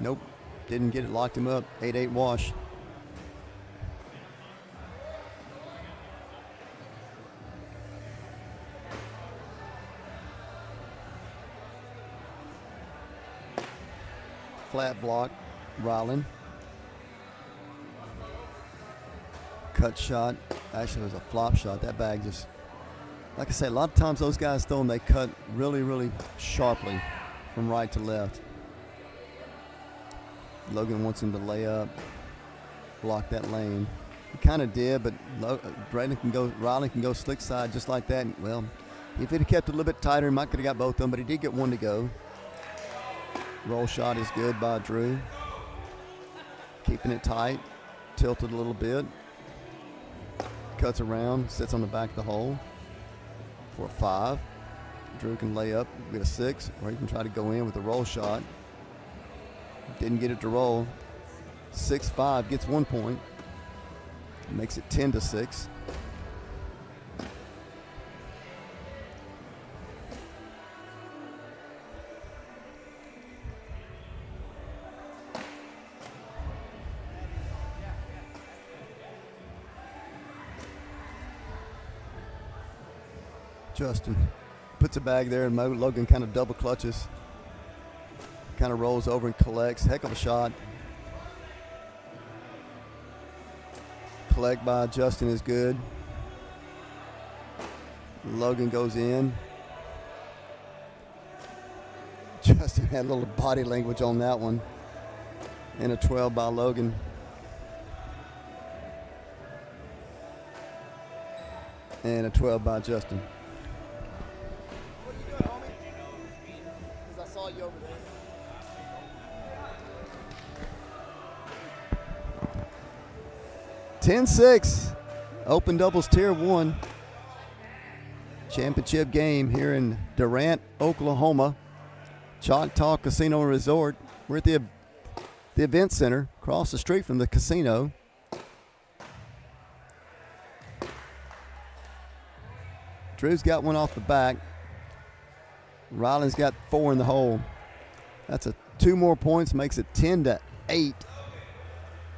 Nope, didn't get it. Locked him up. 8-8 wash. Flat block, Ryland. Cut shot. Actually, it was a flop shot. That bag just, like I say, a lot of times those guys throw them, they cut really, really sharply from right to left. Logan wants him to lay up, block that lane. He kind of did, but Ryland can go slick side just like that. Well, if he'd have kept it a little bit tighter, he might could have got both of them, but he did get one to go. Roll shot is good by Drew. Keeping it tight, tilted a little bit. Cuts around, sits on the back of the hole for a 5. Drew can lay up, get a 6, or he can try to go in with a roll shot. Didn't get it to roll. 6-5, gets 1 point. Makes it 10-6. Justin puts a bag there, and Logan kind of double clutches. Kind of rolls over and collects. Heck of a shot. Collect by Justin is good. Logan goes in. Justin had a little body language on that one. And a 12 by Logan. And a 12 by Justin. You over there. 10-6, Open Doubles Tier 1 championship game here in Durant, Oklahoma. Choctaw Casino and Resort. We're at the event center across the street from the casino. Drew's got one off the back. Ryland's got 4 in the hole. That's 2 more points, makes it 10-8.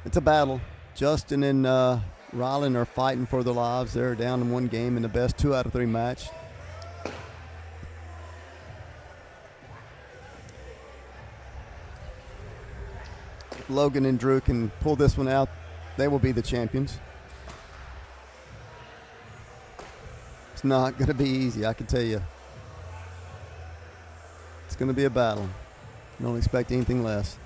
It's a battle. Justin and Ryland are fighting for their lives. They're down in 1 game in the best 2 out of 3 match. If Logan and Drew can pull this one out, they will be the champions. It's not going to be easy, I can tell you. It's going to be a battle. Don't expect anything less.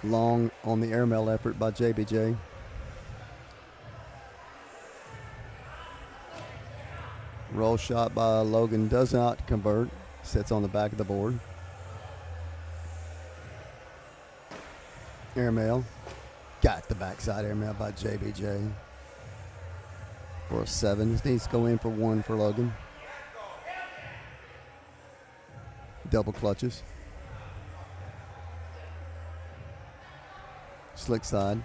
Long on the airmail effort by JBJ. Roll shot by Logan does not convert. Sits on the back of the board. Airmail. Got the backside airmail by JBJ. For a 7. This needs to go in for 1 for Logan. Double clutches. Slick side.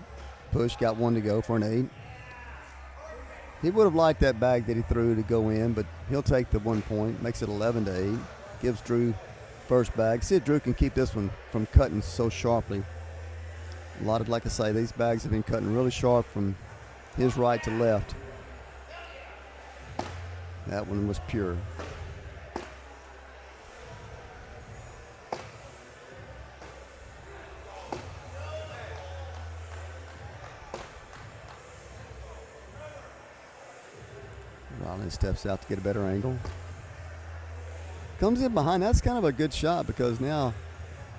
Push, got 1 to go for an 8. He would have liked that bag that he threw to go in, but he'll take the 1 point. Makes it 11-8. Gives Drew first bag. See if Drew can keep this one from cutting so sharply. A lot of, like I say, these bags have been cutting really sharp from his right to left. That one was pure. Ryland steps out to get a better angle. Comes in behind. That's kind of a good shot because now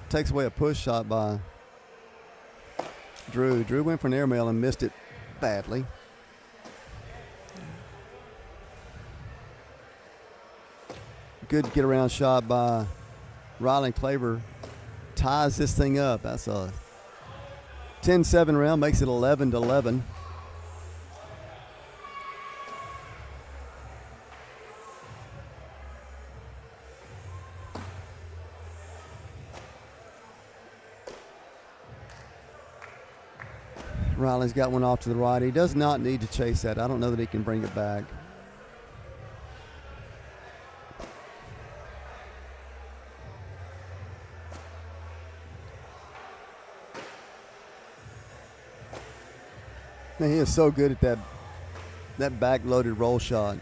takes away a push shot by Drew. Drew went for an airmail and missed it badly. Good get around shot by Ryland Claver. ties this thing up. That's a 10-7 round, makes it 11-11. Riley's got one off to the right. He does not need to chase that. I don't know that he can bring it back. Man, he is so good at that back-loaded roll shot.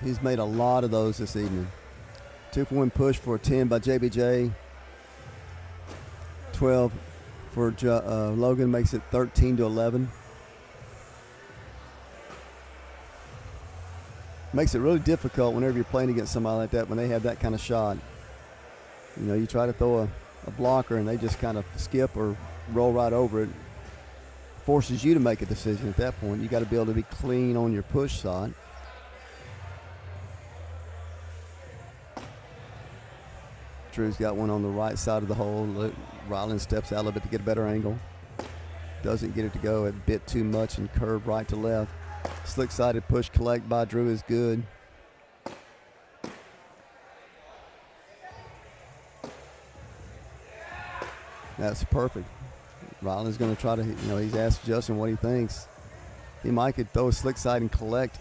He's made a lot of those this evening. 2-point push for a 10 by JBJ. 12 for Logan, makes it 13-11. Makes it really difficult whenever you're playing against somebody like that when they have that kind of shot. You know, you try to throw a blocker and they just kind of skip or roll right over it. Forces you to make a decision at that point. You got to be able to be clean on your push shot. Drew's got one on the right side of the hole. Ryland steps out a little bit to get a better angle. Doesn't get it to go a bit too much and curve right to left. Slick-sided push collect by Drew is good. That's perfect. Ryland's going to try to, he's asked Justin what he thinks. He might could throw a slick side and collect,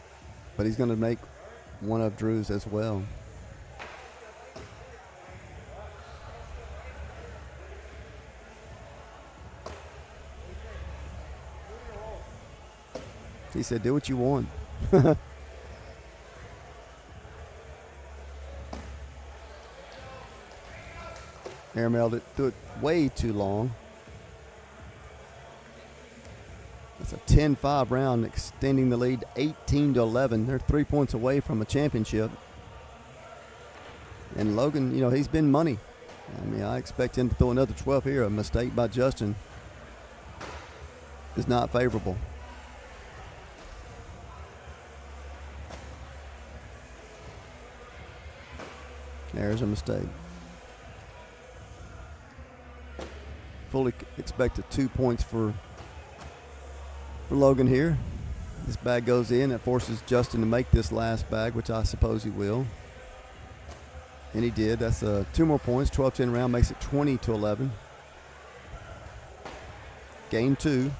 but he's going to make one of Drew's as well. He said, do what you want. Airmailed it, threw it way too long. That's a 10-5 round, extending the lead 18-11. They're 3 points away from a championship. And Logan, he's been money. I mean, I expect him to throw another 12 here. A mistake by Justin is not favorable. There's a mistake. Fully expected 2 points for Logan here. This bag goes in. It forces Justin to make this last bag, which I suppose he will. And he did. That's 2 more points. 12-10 round makes it 20-11. Game 2.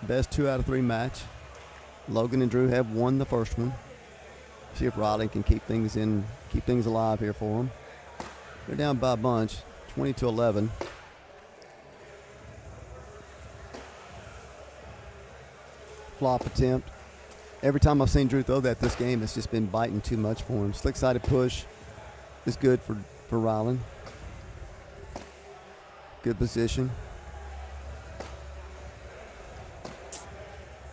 Best 2 out of 3 match. Logan and Drew have won the first one. See if Riley can keep things alive here for them. They're down by a bunch, 20-11. Flop attempt. Every time I've seen Drew throw that this game, it's just been biting too much for him. Slick-sided push is good for Ryland. Good position.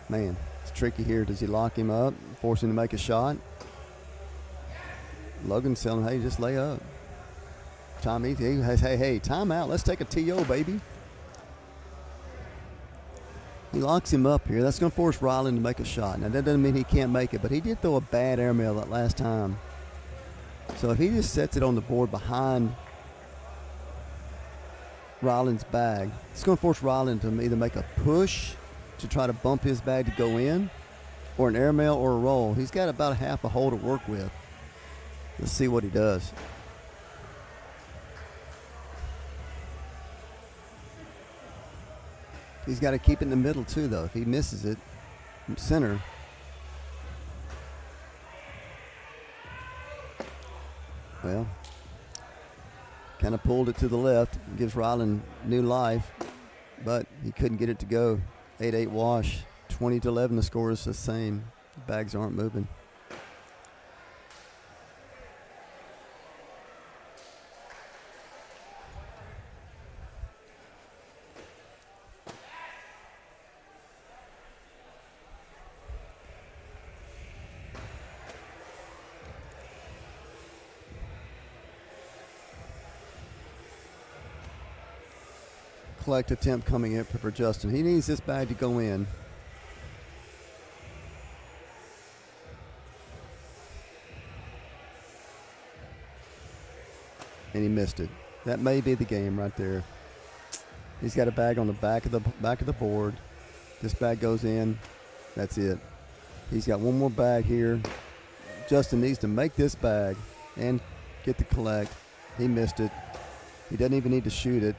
Man, it's tricky here. Does he lock him up, force him to make a shot? Logan's telling, hey, just lay up. Hey, time out. Let's take a TO, baby. He locks him up here. That's going to force Ryland to make a shot. Now, that doesn't mean he can't make it, but he did throw a bad airmail that last time. So if he just sets it on the board behind Ryland's bag, it's going to force Ryland to either make a push to try to bump his bag to go in, or an airmail or a roll. He's got about a half a hole to work with. Let's see what he does. He's got to keep it in the middle too, though. If he misses it from center, well, kind of pulled it to the left. Gives Ryland new life, but he couldn't get it to go. 8-8 wash. 20-11. The score is the same. The bags aren't moving. Collect attempt coming in for Justin. He needs this bag to go in. And he missed it. That may be the game right there. He's got a bag on the back of the board. This bag goes in. That's it. He's got one more bag here. Justin needs to make this bag and get the collect. He missed it. He doesn't even need to shoot it.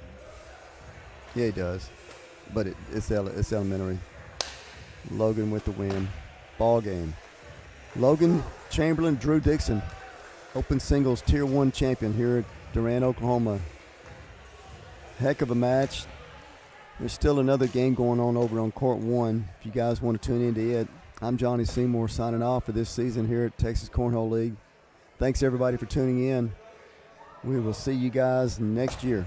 Yeah, he does. But it's elementary. Logan with the win. Ball game. Logan Chamberlain, Drew Dixon. Open singles Tier 1 champion here at Durant, Oklahoma. Heck of a match. There's still another game going on over on Court 1. If you guys want to tune into it, I'm Johnny Seymour signing off for this season here at Texas Cornhole League. Thanks, everybody, for tuning in. We will see you guys next year.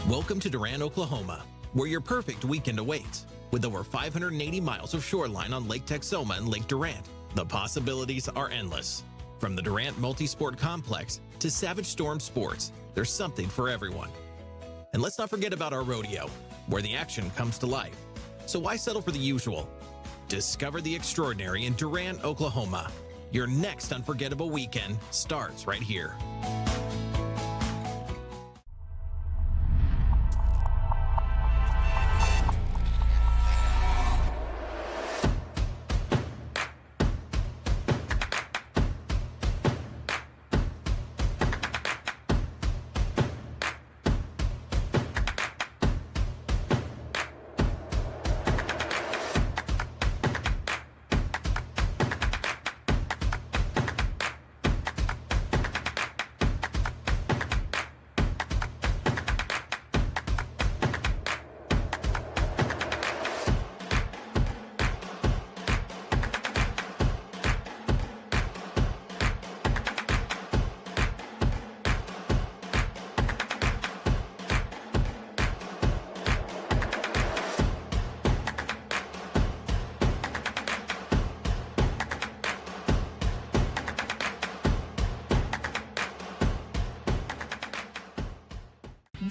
Welcome to Durant, Oklahoma, where your perfect weekend awaits. With over 580 miles of shoreline on Lake Texoma and Lake Durant, the possibilities are endless. From the Durant Multi-Sport Complex to Savage Storm Sports, there's something for everyone. And let's not forget about our rodeo, where the action comes to life. So why settle for the usual? Discover the extraordinary in Durant, Oklahoma. Your next unforgettable weekend starts right here.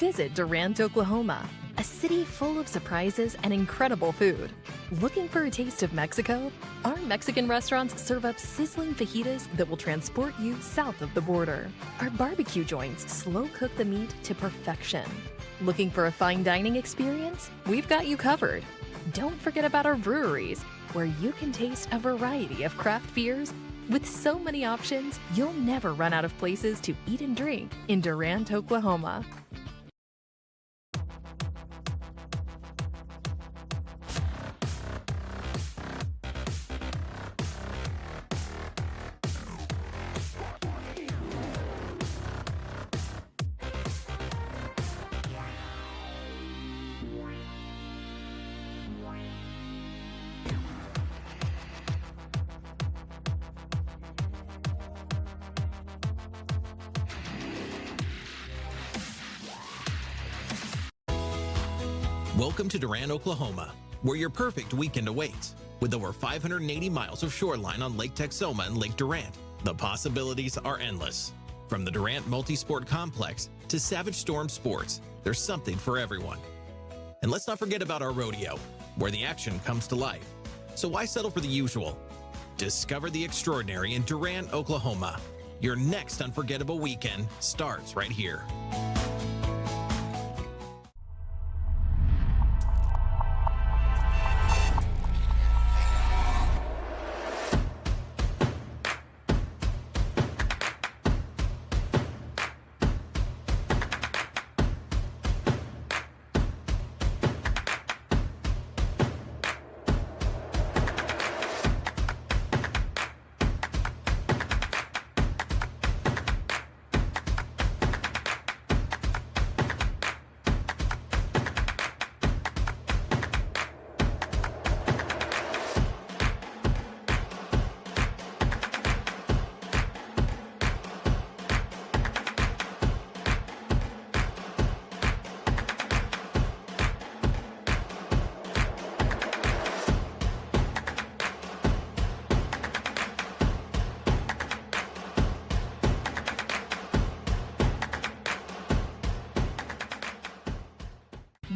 Visit Durant, Oklahoma, a city full of surprises and incredible food. Looking for a taste of Mexico? Our Mexican restaurants serve up sizzling fajitas that will transport you south of the border. Our barbecue joints slow cook the meat to perfection. Looking for a fine dining experience? We've got you covered. Don't forget about our breweries, where you can taste a variety of craft beers. With so many options, you'll never run out of places to eat and drink in Durant, Oklahoma. Welcome to Durant, Oklahoma, where your perfect weekend awaits. With over 580 miles of shoreline on Lake Texoma and Lake Durant, the possibilities are endless. From the Durant Multi-Sport Complex to Savage Storm Sports, there's something for everyone. And let's not forget about our rodeo, where the action comes to life. So why settle for the usual? Discover the extraordinary in Durant, Oklahoma. Your next unforgettable weekend starts right here.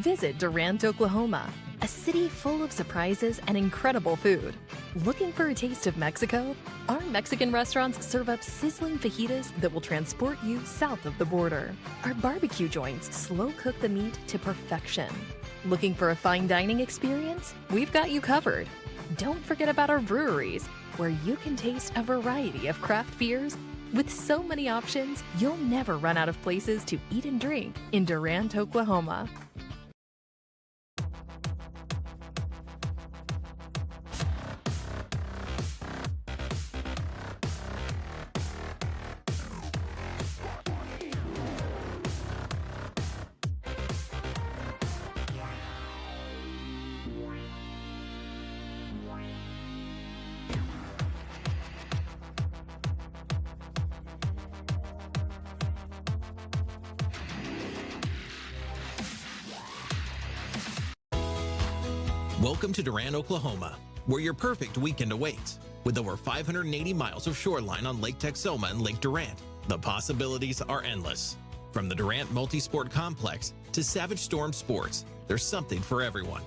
Visit Durant, Oklahoma, a city full of surprises and incredible food. Looking for a taste of Mexico? Our Mexican restaurants serve up sizzling fajitas that will transport you south of the border. Our barbecue joints slow cook the meat to perfection. Looking for a fine dining experience? We've got you covered. Don't forget about our breweries, where you can taste a variety of craft beers. With so many options, you'll never run out of places to eat and drink in Durant, Oklahoma. Welcome to Durant, Oklahoma, where your perfect weekend awaits. With over 580 miles of shoreline on Lake Texoma and Lake Durant, the possibilities are endless. From the Durant Multisport Complex to Savage Storm Sports, there's something for everyone.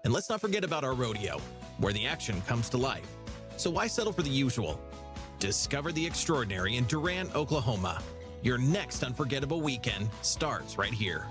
And let's not forget about our rodeo, where the action comes to life. So why settle for the usual? Discover the extraordinary in Durant, Oklahoma. Your next unforgettable weekend starts right here.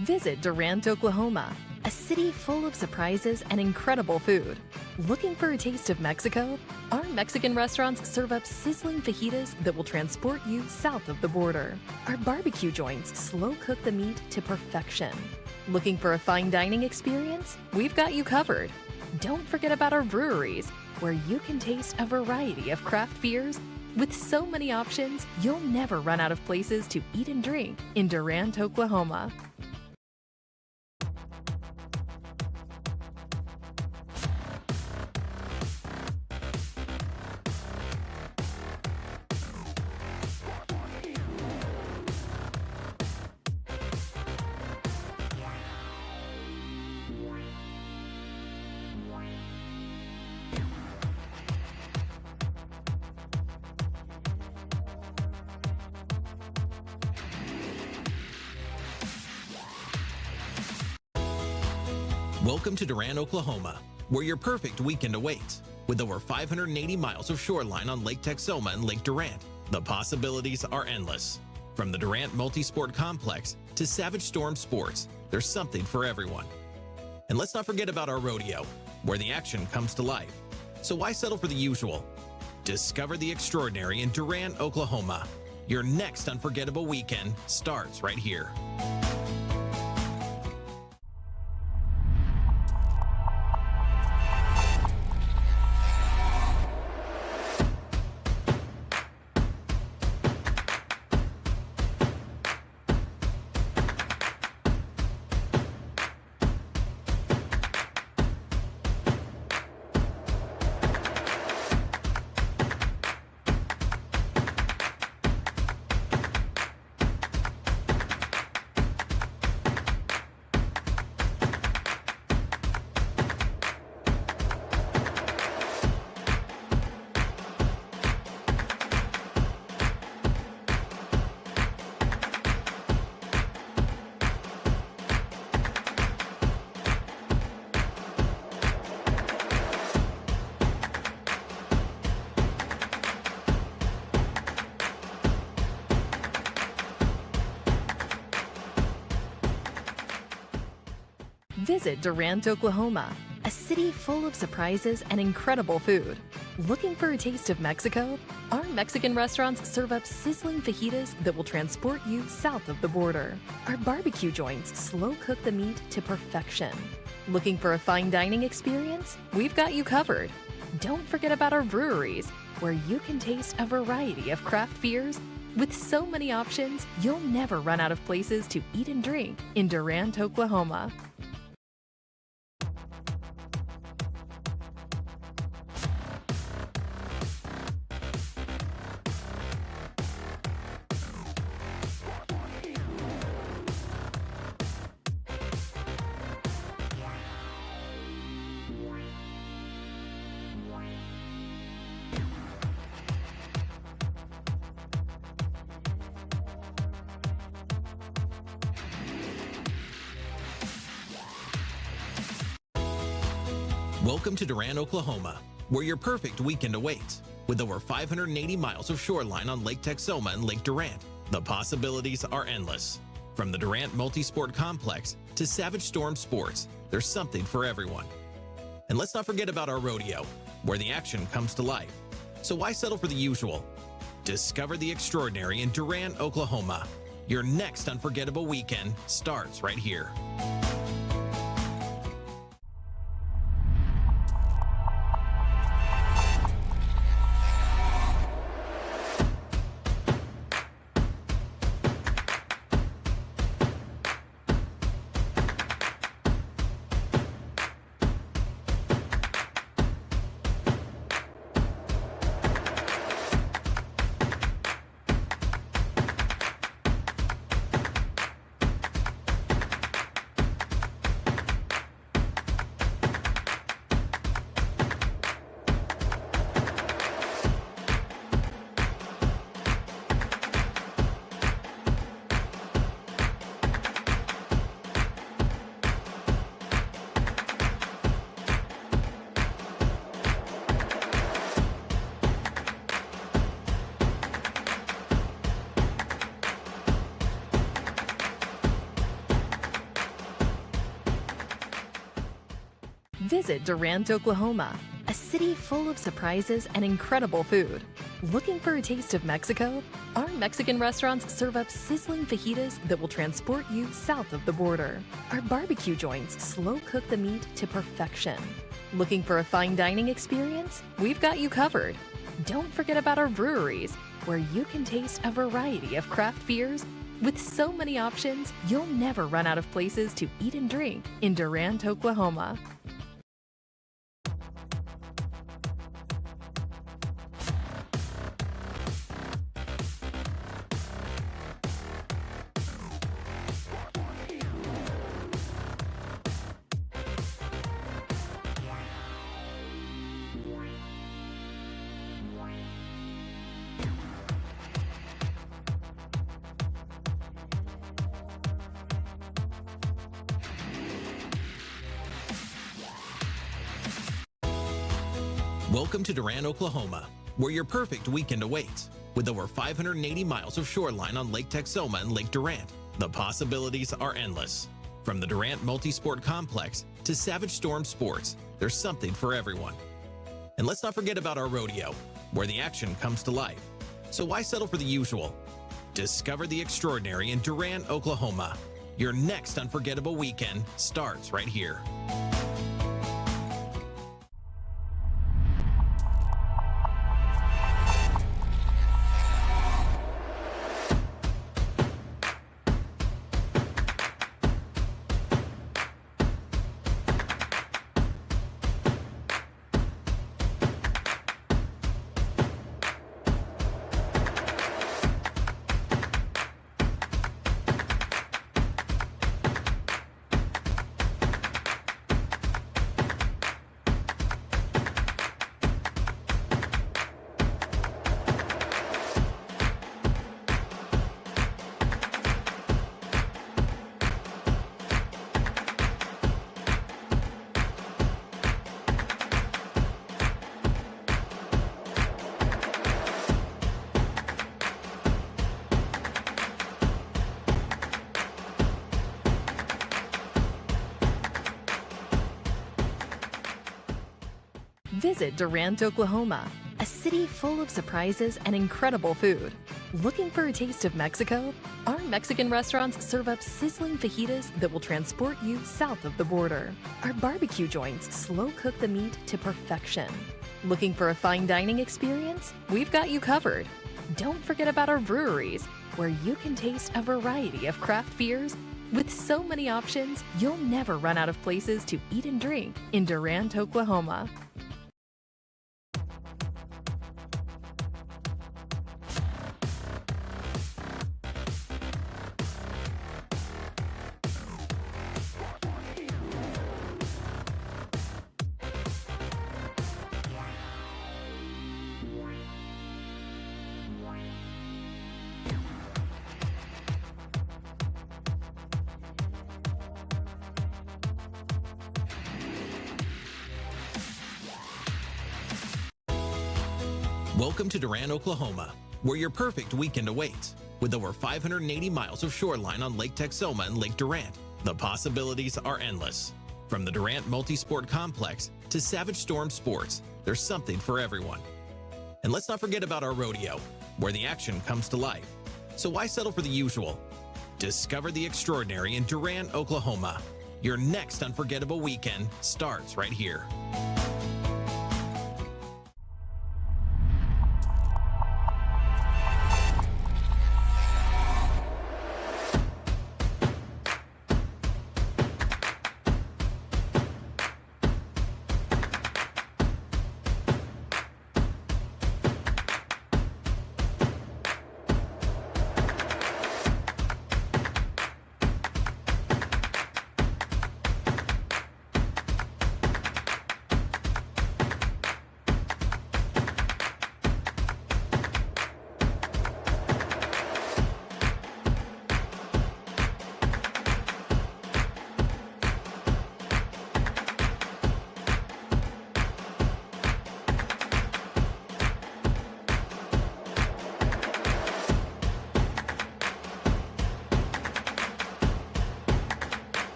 Visit Durant, Oklahoma, a city full of surprises and incredible food. Looking for a taste of Mexico? Our Mexican restaurants serve up sizzling fajitas that will transport you south of the border. Our barbecue joints slow cook the meat to perfection. Looking for a fine dining experience? We've got you covered. Don't forget about our breweries, where you can taste a variety of craft beers. With so many options, you'll never run out of places to eat and drink in Durant, Oklahoma. Welcome to Durant, Oklahoma, where your perfect weekend awaits. With over 580 miles of shoreline on Lake Texoma and Lake Durant, the possibilities are endless. From the Durant Multisport Complex to Savage Storm Sports, there's something for everyone. And let's not forget about our rodeo, where the action comes to life. So why settle for the usual? Discover the extraordinary in Durant, Oklahoma. Your next unforgettable weekend starts right here. Visit Durant, Oklahoma, a city full of surprises and incredible food. Looking for a taste of Mexico? Our Mexican restaurants serve up sizzling fajitas that will transport you south of the border. Our barbecue joints slow cook the meat to perfection. Looking for a fine dining experience? We've got you covered. Don't forget about our breweries, where you can taste a variety of craft beers. With so many options, you'll never run out of places to eat and drink in Durant, Oklahoma. Welcome to Durant, Oklahoma, where your perfect weekend awaits. With over 580 miles of shoreline on Lake Texoma and Lake Durant, the possibilities are endless. From the Durant Multisport Complex to Savage Storm Sports, there's something for everyone. And let's not forget about our rodeo, where the action comes to life. So why settle for the usual? Discover the extraordinary in Durant, Oklahoma. Your next unforgettable weekend starts right here. Visit Durant, Oklahoma, a city full of surprises and incredible food. Looking for a taste of Mexico? Our Mexican restaurants serve up sizzling fajitas that will transport you south of the border. Our barbecue joints slow cook the meat to perfection. Looking for a fine dining experience? We've got you covered. Don't forget about our breweries, where you can taste a variety of craft beers. With so many options, you'll never run out of places to eat and drink in Durant, Oklahoma. Welcome to Durant, Oklahoma, where your perfect weekend awaits. With over 580 miles of shoreline on Lake Texoma and Lake Durant, the possibilities are endless. From the Durant Multisport Complex to Savage Storm Sports, there's something for everyone. And let's not forget about our rodeo, where the action comes to life. So why settle for the usual? Discover the extraordinary in Durant, Oklahoma. Your next unforgettable weekend starts right here. Visit Durant, Oklahoma, a city full of surprises and incredible food. Looking for a taste of Mexico? Our Mexican restaurants serve up sizzling fajitas that will transport you south of the border. Our barbecue joints slow cook the meat to perfection. Looking for a fine dining experience? We've got you covered. Don't forget about our breweries, where you can taste a variety of craft beers. With so many options, you'll never run out of places to eat and drink in Durant, Oklahoma. Welcome to Durant, Oklahoma, where your perfect weekend awaits. With over 580 miles of shoreline on Lake Texoma and Lake Durant, the possibilities are endless. From the Durant Multisport Complex to Savage Storm Sports, there's something for everyone. And let's not forget about our rodeo, where the action comes to life. So why settle for the usual? Discover the extraordinary in Durant, Oklahoma. Your next unforgettable weekend starts right here.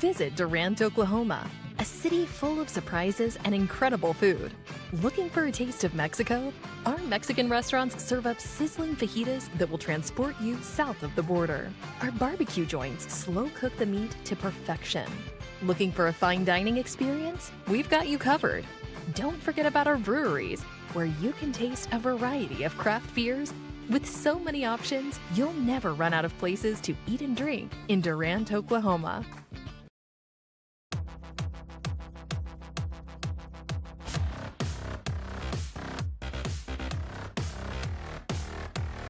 Visit Durant, Oklahoma, a city full of surprises and incredible food. Looking for a taste of Mexico? Our Mexican restaurants serve up sizzling fajitas that will transport you south of the border. Our barbecue joints slow cook the meat to perfection. Looking for a fine dining experience? We've got you covered. Don't forget about our breweries, where you can taste a variety of craft beers. With so many options, you'll never run out of places to eat and drink in Durant, Oklahoma.